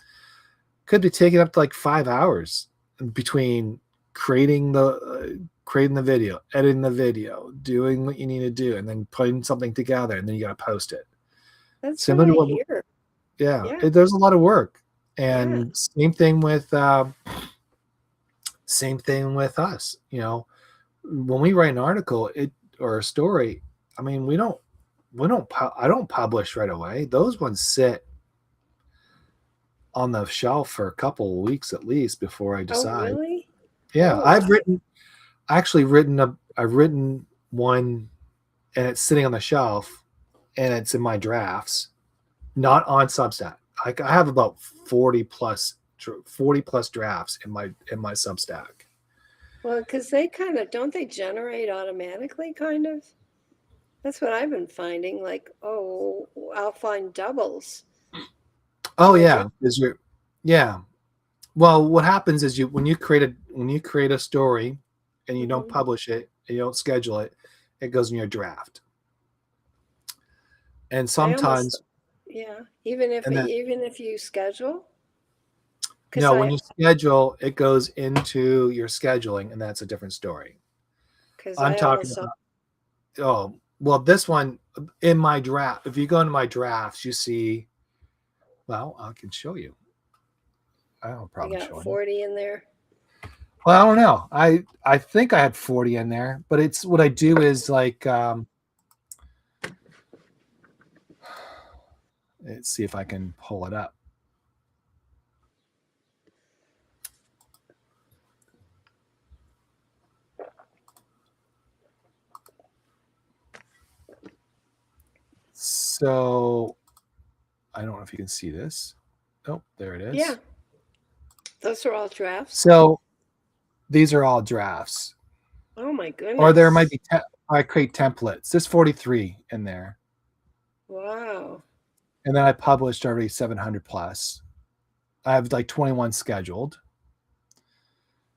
could be taking up to like 5 hours between creating the video, editing the video, doing what you need to do, and then putting something together, and then you got to post it. That's Similar what to I what, hear. yeah, Yeah. there's a lot of work. Yeah. And same thing with us. You know, when we write an article or a story, I mean, I don't publish right away. Those ones sit on the shelf for a couple of weeks at least before I Oh, decide. really? Yeah, Oh, I've written one, and it's sitting on the shelf, and it's in my drafts, not on Substack. I have about 40 plus drafts in my Substack. well, because they kind of, don't they generate automatically, kind of? That's what I've been finding. Like, oh, I'll find doubles. Oh in a yeah, draft. yeah. Well, what happens is when you create a story and you don't Mhm. publish it and you don't schedule it, it goes in your draft. And I almost, sometimes, yeah. Even and then if you schedule, because no, when you schedule, it goes into your scheduling, and that's a different story. I'm I talking almost, about, oh, well, this one in my draft. If you go into my drafts, you see. Well, I can show you. I don't have a you problem got showing you. 40 in there. Well, I don't know. I think I had 40 in there, but it's what I do is like, let's see if I can pull it up. So I don't know if you can see this. Oh, there it is. Yeah. Those are all drafts. So these are all drafts. Oh my goodness. Or there might be, I create templates. There's 43 in there. Wow. And then I published already 700 plus. I have like 21 scheduled.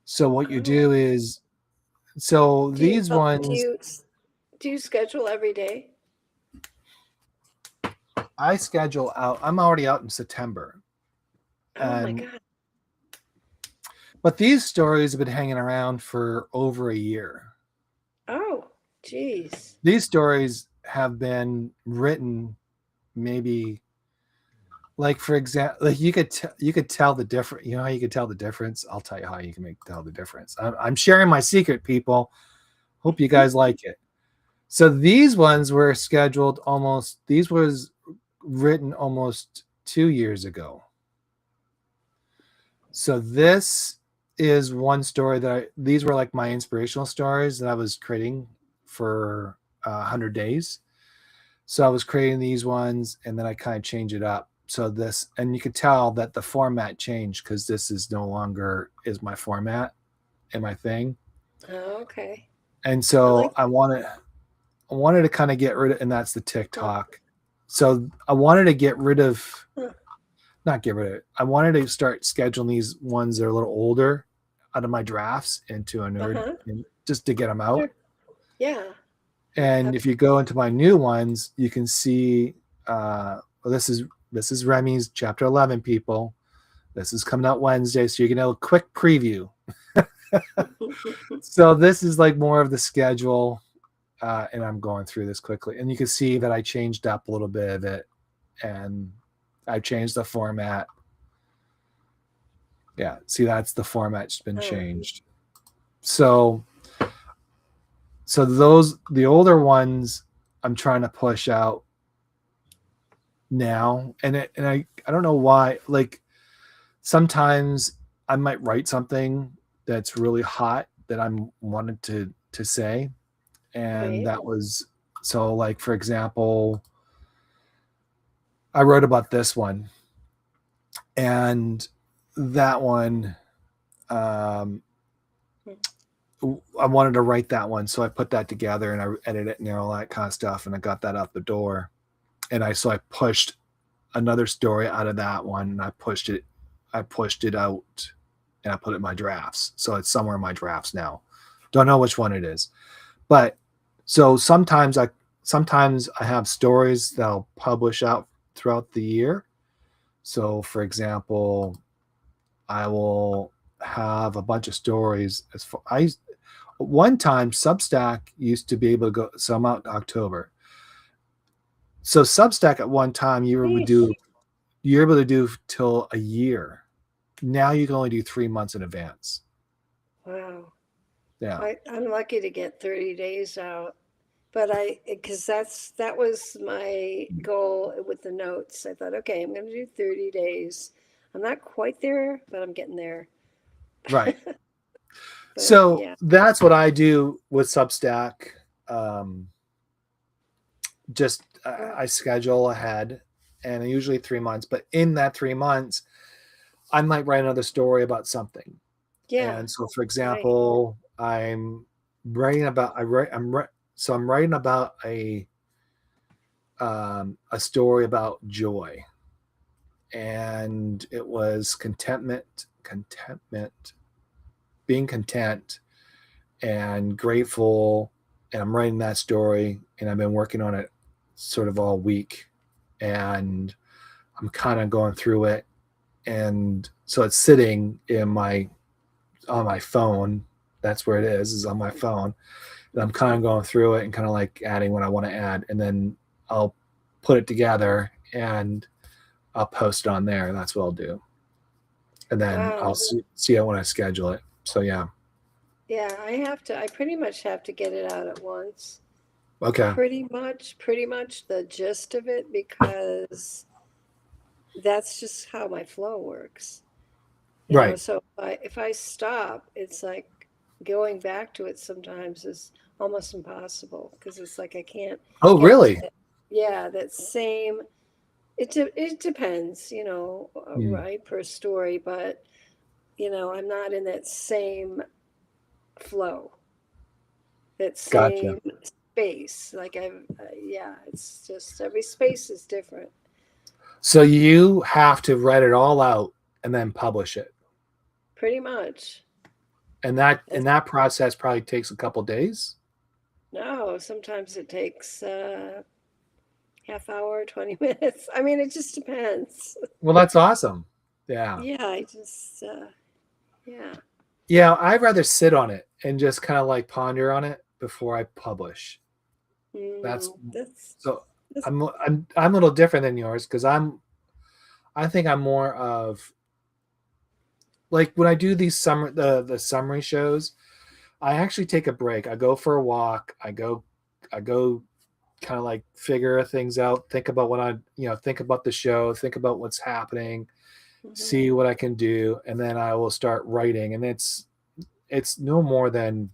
So what you do is, so these ones. Do you schedule every day? I schedule out. I'm already out in September. Oh my God. But these stories have been hanging around for over a year. Oh, geez. These stories have been written maybe, like, for example, like you could tell the difference. You know how you could tell the difference? I'll tell you how you can tell the difference. I'm sharing my secret, people. Hope you guys like it. So these ones were scheduled these was written almost 2 years ago. So this is one story these were like my inspirational stories that I was creating for 100 days. So I was creating these ones and then I kind of change it up. So this, and you could tell that the format changed because this is no longer is my format and my thing. Oh, okay. And I so like. I wanted to kind of get rid of, and that's the Huh, TikTok. So I wanted to get rid of, huh, not get rid of it. I wanted to start scheduling these ones that are a little older out of my drafts into a nerd, uh-huh. just to get them out. Sure. Yeah. And if you Absolutely. go into my new ones, you can see well, this is Remy's chapter 11, people. This is coming out Wednesday, so you're gonna have a quick preview. So this is like more of the schedule, and I'm going through this quickly, and you can see that I changed up a little bit of it, and I changed the format. Yeah, see, that's the format's been Huh. changed. So the older ones I'm trying to push out now, and I don't know why. Like sometimes I might write something that's really hot that I'm wanted to say, and Right. that was so. Like for example, I wrote about this one, and that one, um, Hmm. I wanted to write that one, so I put that together and I edited it and all that kind of stuff, and I got that out the door. And I pushed another story out of that one, and I pushed it out, and I put it in my drafts. So it's somewhere in my drafts now. Don't know which one it is, but so sometimes I have stories that I'll publish out throughout the year. So for example, I will have a bunch of stories. As far I one time Substack used to be able to go. So I'm out in October. So Substack at one time Yeesh. you're able to do till a year. Now you can only do 3 months in advance. Wow. Yeah. I'm lucky to get 30 days out. But because that was my goal with the notes. I thought, okay, I'm going to do 30 days. I'm not quite there, but I'm getting there. Right. But So yeah, that's what I do with Substack. Um, just oh, I schedule ahead, and usually 3 months. But in that 3 months, I might write another story about something. yeah, And so, for right. example, writing about I write I'm so I'm writing about a story about joy, and it was contentment, being content and grateful. And I'm writing that story, and I've been working on it sort of all week, and I'm kind of going through it, and so it's sitting in my on my phone. That's where it is on my phone. And I'm kind of going through it and kind of like adding what I want to add, and then I'll put it together and I'll post it on there. That's what I'll do, and then I'll Wow. see it when I schedule it. So yeah, Yeah, I pretty much have to get it out at once. okay, Pretty much the gist of it, because that's just how my flow works. right. So if I stop, it's like going back to it sometimes is almost impossible because it's like I can't Oh get to really? that. Yeah, that same. It depends, Hmm. right, per story, but I'm not in that same flow, that Gotcha. same space. Like yeah, it's just every space is different. So you have to write it all out and then publish it, Pretty much. and That's, that process probably takes a couple days. no, sometimes it takes half hour, 20 minutes. I mean, it just depends. Well, that's awesome. Yeah. Yeah, I just, yeah. Yeah, I'd rather sit on it and just kind of like ponder on it before I publish. That's That's, so that's, I'm a little different than yours because I think I'm more of like when I do these the summary shows, I actually take a break. I go for a walk. I go kind of like figure things out, think about what think about the show, think about what's happening, Hmm. see what I can do, and then I will start writing. And it's no more than,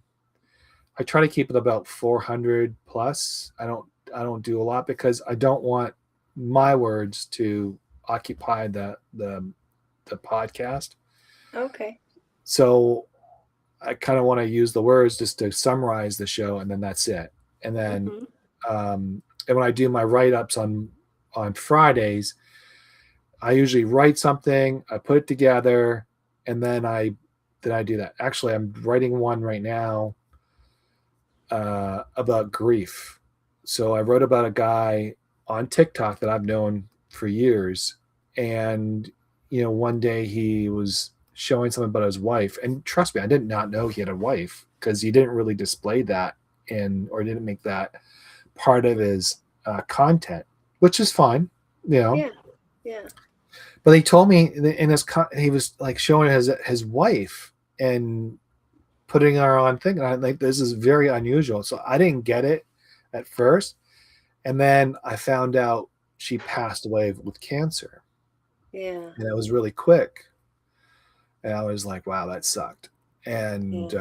I try to keep it about 400 plus. I don't do a lot because I don't want my words to occupy the podcast. Okay. So I kind of want to use the words just to summarize the show, and then that's it. And then Hmm. and when I do my write-ups on Fridays, I usually write something, I put it together, and then I do that. Actually, I'm writing one right now about grief. So I wrote about a guy on TikTok that I've known for years, and one day he was showing something about his wife, and trust me, I did not know he had a wife because he didn't really display that or didn't make that part of his content, which is fine, you know. Yeah. Yeah. But he told me in he was like showing his wife and putting her on thing. And I like, this is very unusual. So I didn't get it at first. And then I found out she passed away with cancer. Yeah. And it was really quick. And I was like, wow, that sucked. Yeah. And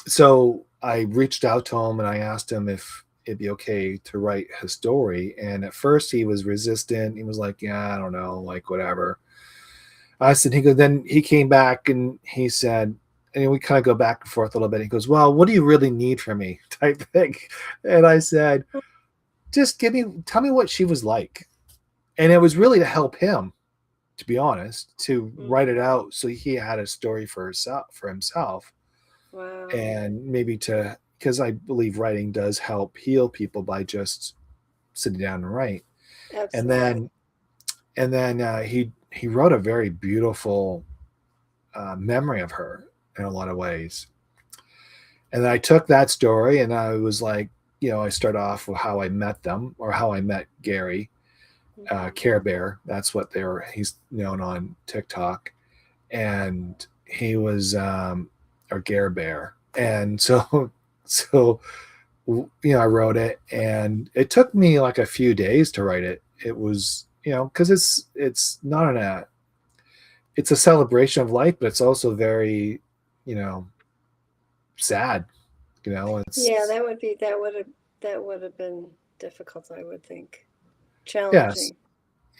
so I reached out to him and I asked him if it'd be okay to write his story. And at first he was resistant. He was like, yeah, I don't know, like whatever. I said, then he came back and he said, and we kind of go back and forth a little bit. He goes, well, what do you really need from me type thing? And I said, just tell me what she was like. And it was really to help him, to be honest, to write it Hmm. out so he had a story for himself. Wow. And maybe because I believe writing does help heal people by just sitting down and write. And Absolutely. then, he wrote a very beautiful memory of her in a lot of ways. And I took that story and I was like, I start off with how I met them or how I met Gary, Hmm. Care Bear. That's what he's known on TikTok. And he was, or Gare Bear. And so, so, I wrote it and it took me like a few days to write it. It was, cause it's not it's a celebration of life, but it's also very, you know, sad. Yeah, It's that would have been difficult, I would think. yes.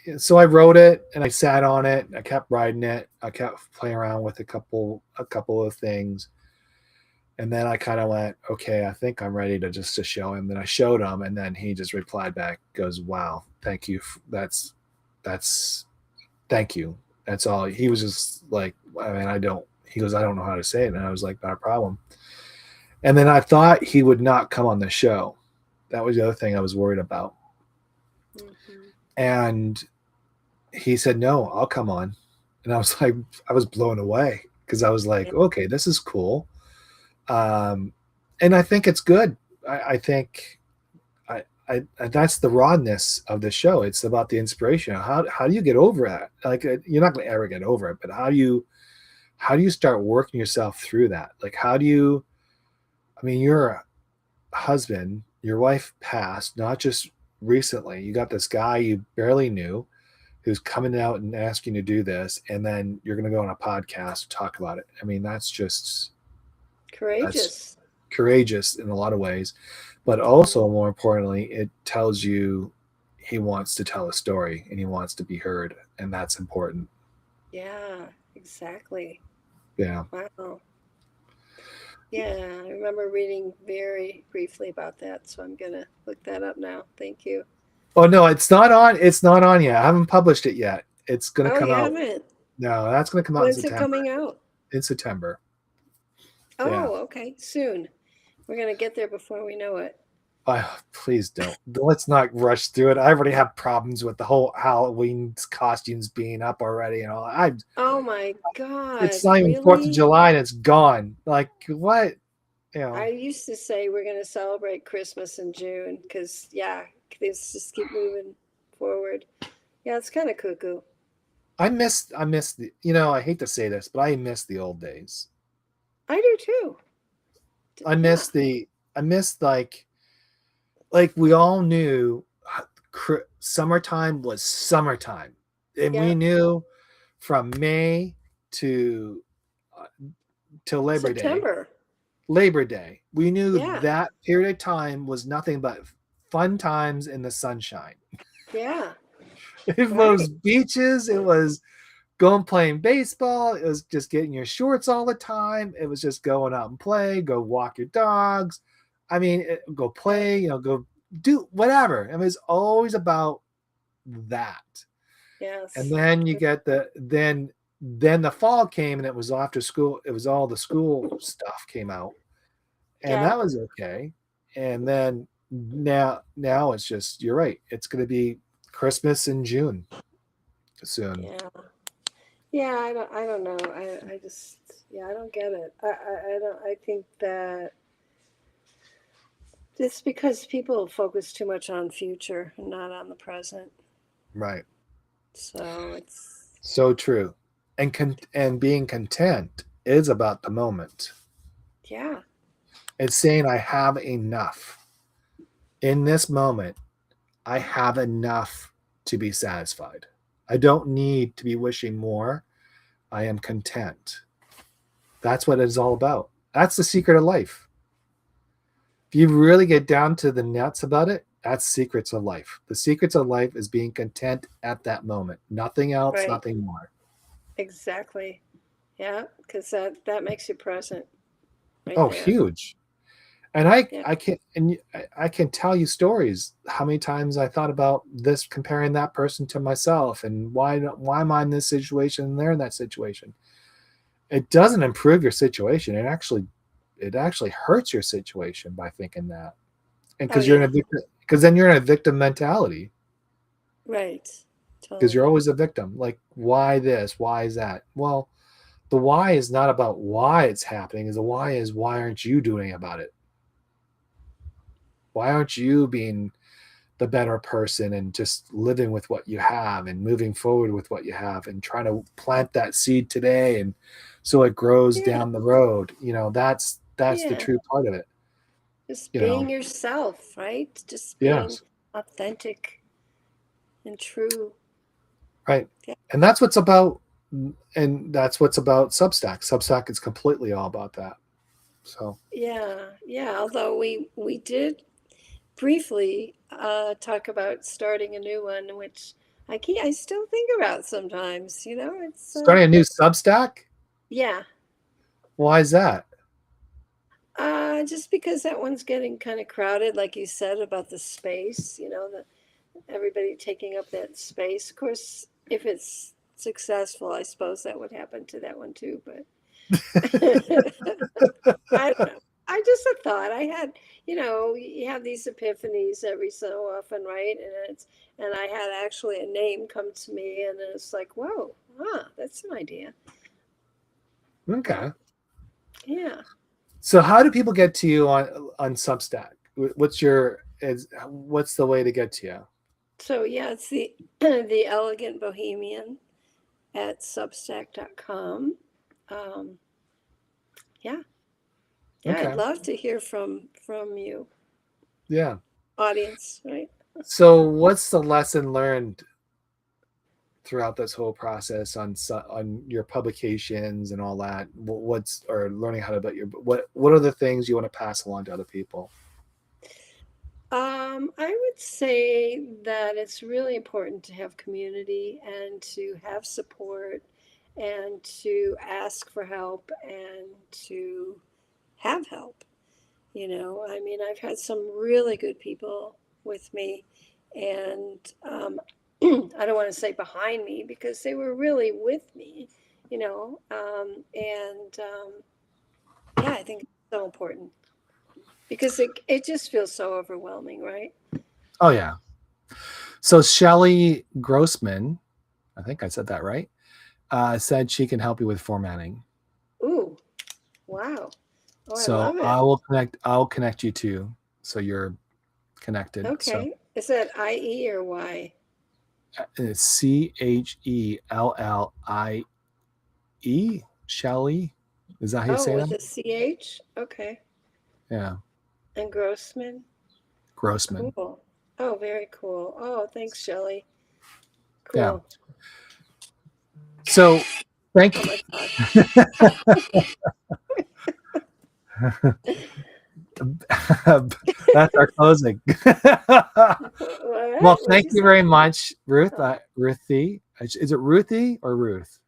Challenging. So I wrote it and I sat on it. I kept writing it. I kept playing around with a couple of things, and then I kind of went, okay, I think I'm ready to show him. Then I showed him, and then he just replied back, goes, "Wow, thank you. That's thank you. That's all." He was just like, I mean, I don't. He goes, I don't know how to say it, and I was like, not a problem. And then I thought he would not come on the show. That was the other thing I was worried about. Hmm. And he said, no, I'll come on. And I was like, I was blown away because I was Yeah. like, okay, this is cool. Um, and I think it's good. I think that's the rawness of the show. It's about the inspiration. How do you get over that? Like you're not going to ever get over it, but how do you start working yourself through that? Like how do you? I mean, you're a husband. Your wife passed, not just recently. You got this guy you barely knew who's coming out and asking you to do this, and then you're going to go on a podcast to talk about it. I mean, that's Courageous. courageous in a lot of ways, but also more importantly, it tells you he wants to tell a story and he wants to be heard, and that's important. Yeah, exactly. Yeah. Wow. Yeah, I remember reading very briefly about that, so I'm gonna look that up now. Thank you. Oh no, it's not on yet. I haven't published it yet. It's going to Oh, come you out. haven't? No, that's going to come out in When's it September. coming out? In September. Yeah. Oh, okay, soon. We're gonna get there before we know it. Please don't. Let's not rush through it. I already have problems with the whole Halloween costumes being up already and all. Oh my It's God, not even Fourth of really? July and it's gone. Like what? You know. I used to say we're gonna celebrate Christmas in June because, yeah, things just keep moving forward. Yeah, it's kind of cuckoo. I miss the. I hate to say this, but I miss the old days. I do too. I Yeah, missed like we all knew summertime was summertime, and yeah. we knew from May to uh, to September. Labor Day, we knew Yeah, that period of time was nothing but fun times in the sunshine. yeah. It Right. was beaches, it was going playing baseball, it was just getting your shorts all the time, it was just going out and play, go walk your dogs. I mean, go Yeah. play, go do whatever. I mean, it's always about that. And Yes. then you get then the fall came and it was after school, it was all the school stuff came out, and Yeah. that was okay. And then now it's just, you're right, it's going to be Christmas in June soon. Yeah. Yeah. I don't know. I just, yeah, I don't get it. I don't, I think that it's because people focus too much on future and not on the present. Right. So it's, So true. And being content is about the moment. yeah. It's saying I have enough in this moment. I have enough to be satisfied. I don't need to be wishing more. I am content. That's what it's all about. That's the secret of life. If you really get down to the nuts about it, that's secrets of life. The secrets of life is being content at that moment. Nothing else, Right. nothing more. Exactly. Yeah. Because that makes you present right Oh, there. huge. And I Yeah. I can and I can tell you stories how many times I thought about this, comparing that person to myself, and why am I in this situation and they're in that situation. It doesn't improve your situation. It actually hurts your situation by thinking that. And Oh, because you're in yeah. a victim, because then you're in a victim mentality, Right. because you're Totally. always a victim. Like, why this? Why is that? Well, the why is not about why it's happening. Is the why is, why aren't you doing about it? Why aren't you being the better person and just living with what you have and moving forward with what you have and trying to plant that seed today, and so it grows Yeah. down the road. That's the Yeah. true part of it. Just You know, being yourself, right? Just being yes, authentic and true. right. Yeah. And that's what's about, and that's what's about Substack. Substack is completely all about that. So Yeah. Yeah. Although we did briefly talk about starting a new one, which I still think about sometimes. It's starting a new Substack, yeah. why is that? Just because that one's getting kind of crowded, like you said about the space. Everybody taking up that space. Of course, if it's successful, I suppose that would happen to that one too. But I don't know. I just a thought. You have these epiphanies every so often, right? And I had actually a name come to me, and it's like, whoa, that's an idea. Okay. Well, yeah. So how do people get to you on Substack? What's the way to get to you? So yeah, it's the the Elegant Bohemian at Substack.com. Um, yeah, yeah. I'd Okay. love to hear from you, Yeah. audience. Right. So what's the lesson learned throughout this whole process on your publications and all that? What's or learning how to about your what are the things you want to pass along to other people? I would say that it's really important to have community and to have support and to ask for help and to have help. I mean, I've had some really good people with me, and I don't want to say behind me because they were really with me, and yeah, I think it's so important because it just feels so overwhelming, right? Oh yeah. So Shelly Grossman, I think I said that right, said she can help you with formatting. Ooh, wow. Oh, I So love it. I'll connect you to, so you're connected. So Okay. Is that IE or Y? it's Chellie. Shelly. Is that how you Oh, say with that? a CH? Okay. Yeah. And Grossman. Grossman. Cool. Oh, very cool. Oh, thanks, Shelley. Yeah. Cool. So thank Oh you. my gosh. That's our closing. Well, What? What'd thank you you say? very much, Ruth. Oh. Ruthie. Is it Ruthie or Ruth?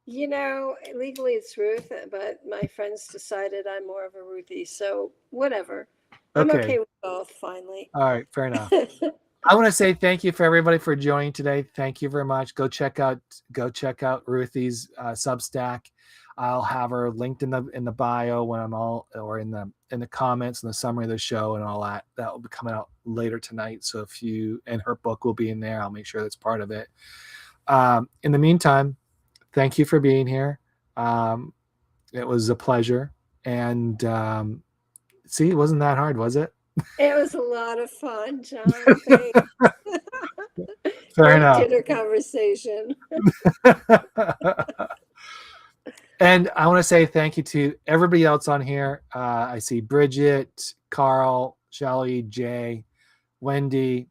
Legally it's Ruth, but my friends decided I'm more of a Ruthie, so whatever. I'm Okay. okay with both, finally. All right. Fair enough. I want to say thank you for everybody for joining today. Thank you very much. Go check out Ruthie's Substack. I'll have her linked in the bio when I'm all, or in the comments and the summary of the show and all that. That will be coming out later tonight. So and her book will be in there. I'll make sure that's part of it. In the meantime, thank you for being here. It was a pleasure. And see, it wasn't that hard, was it? It was a lot of fun, John. Thanks. Fair Great enough. dinner conversation. And I want to say thank you to everybody else on here. I see Bridget, Carl, Shelley, Jay, Wendy.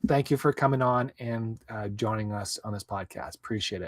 Thank you for coming on and joining us on this podcast. Appreciate it.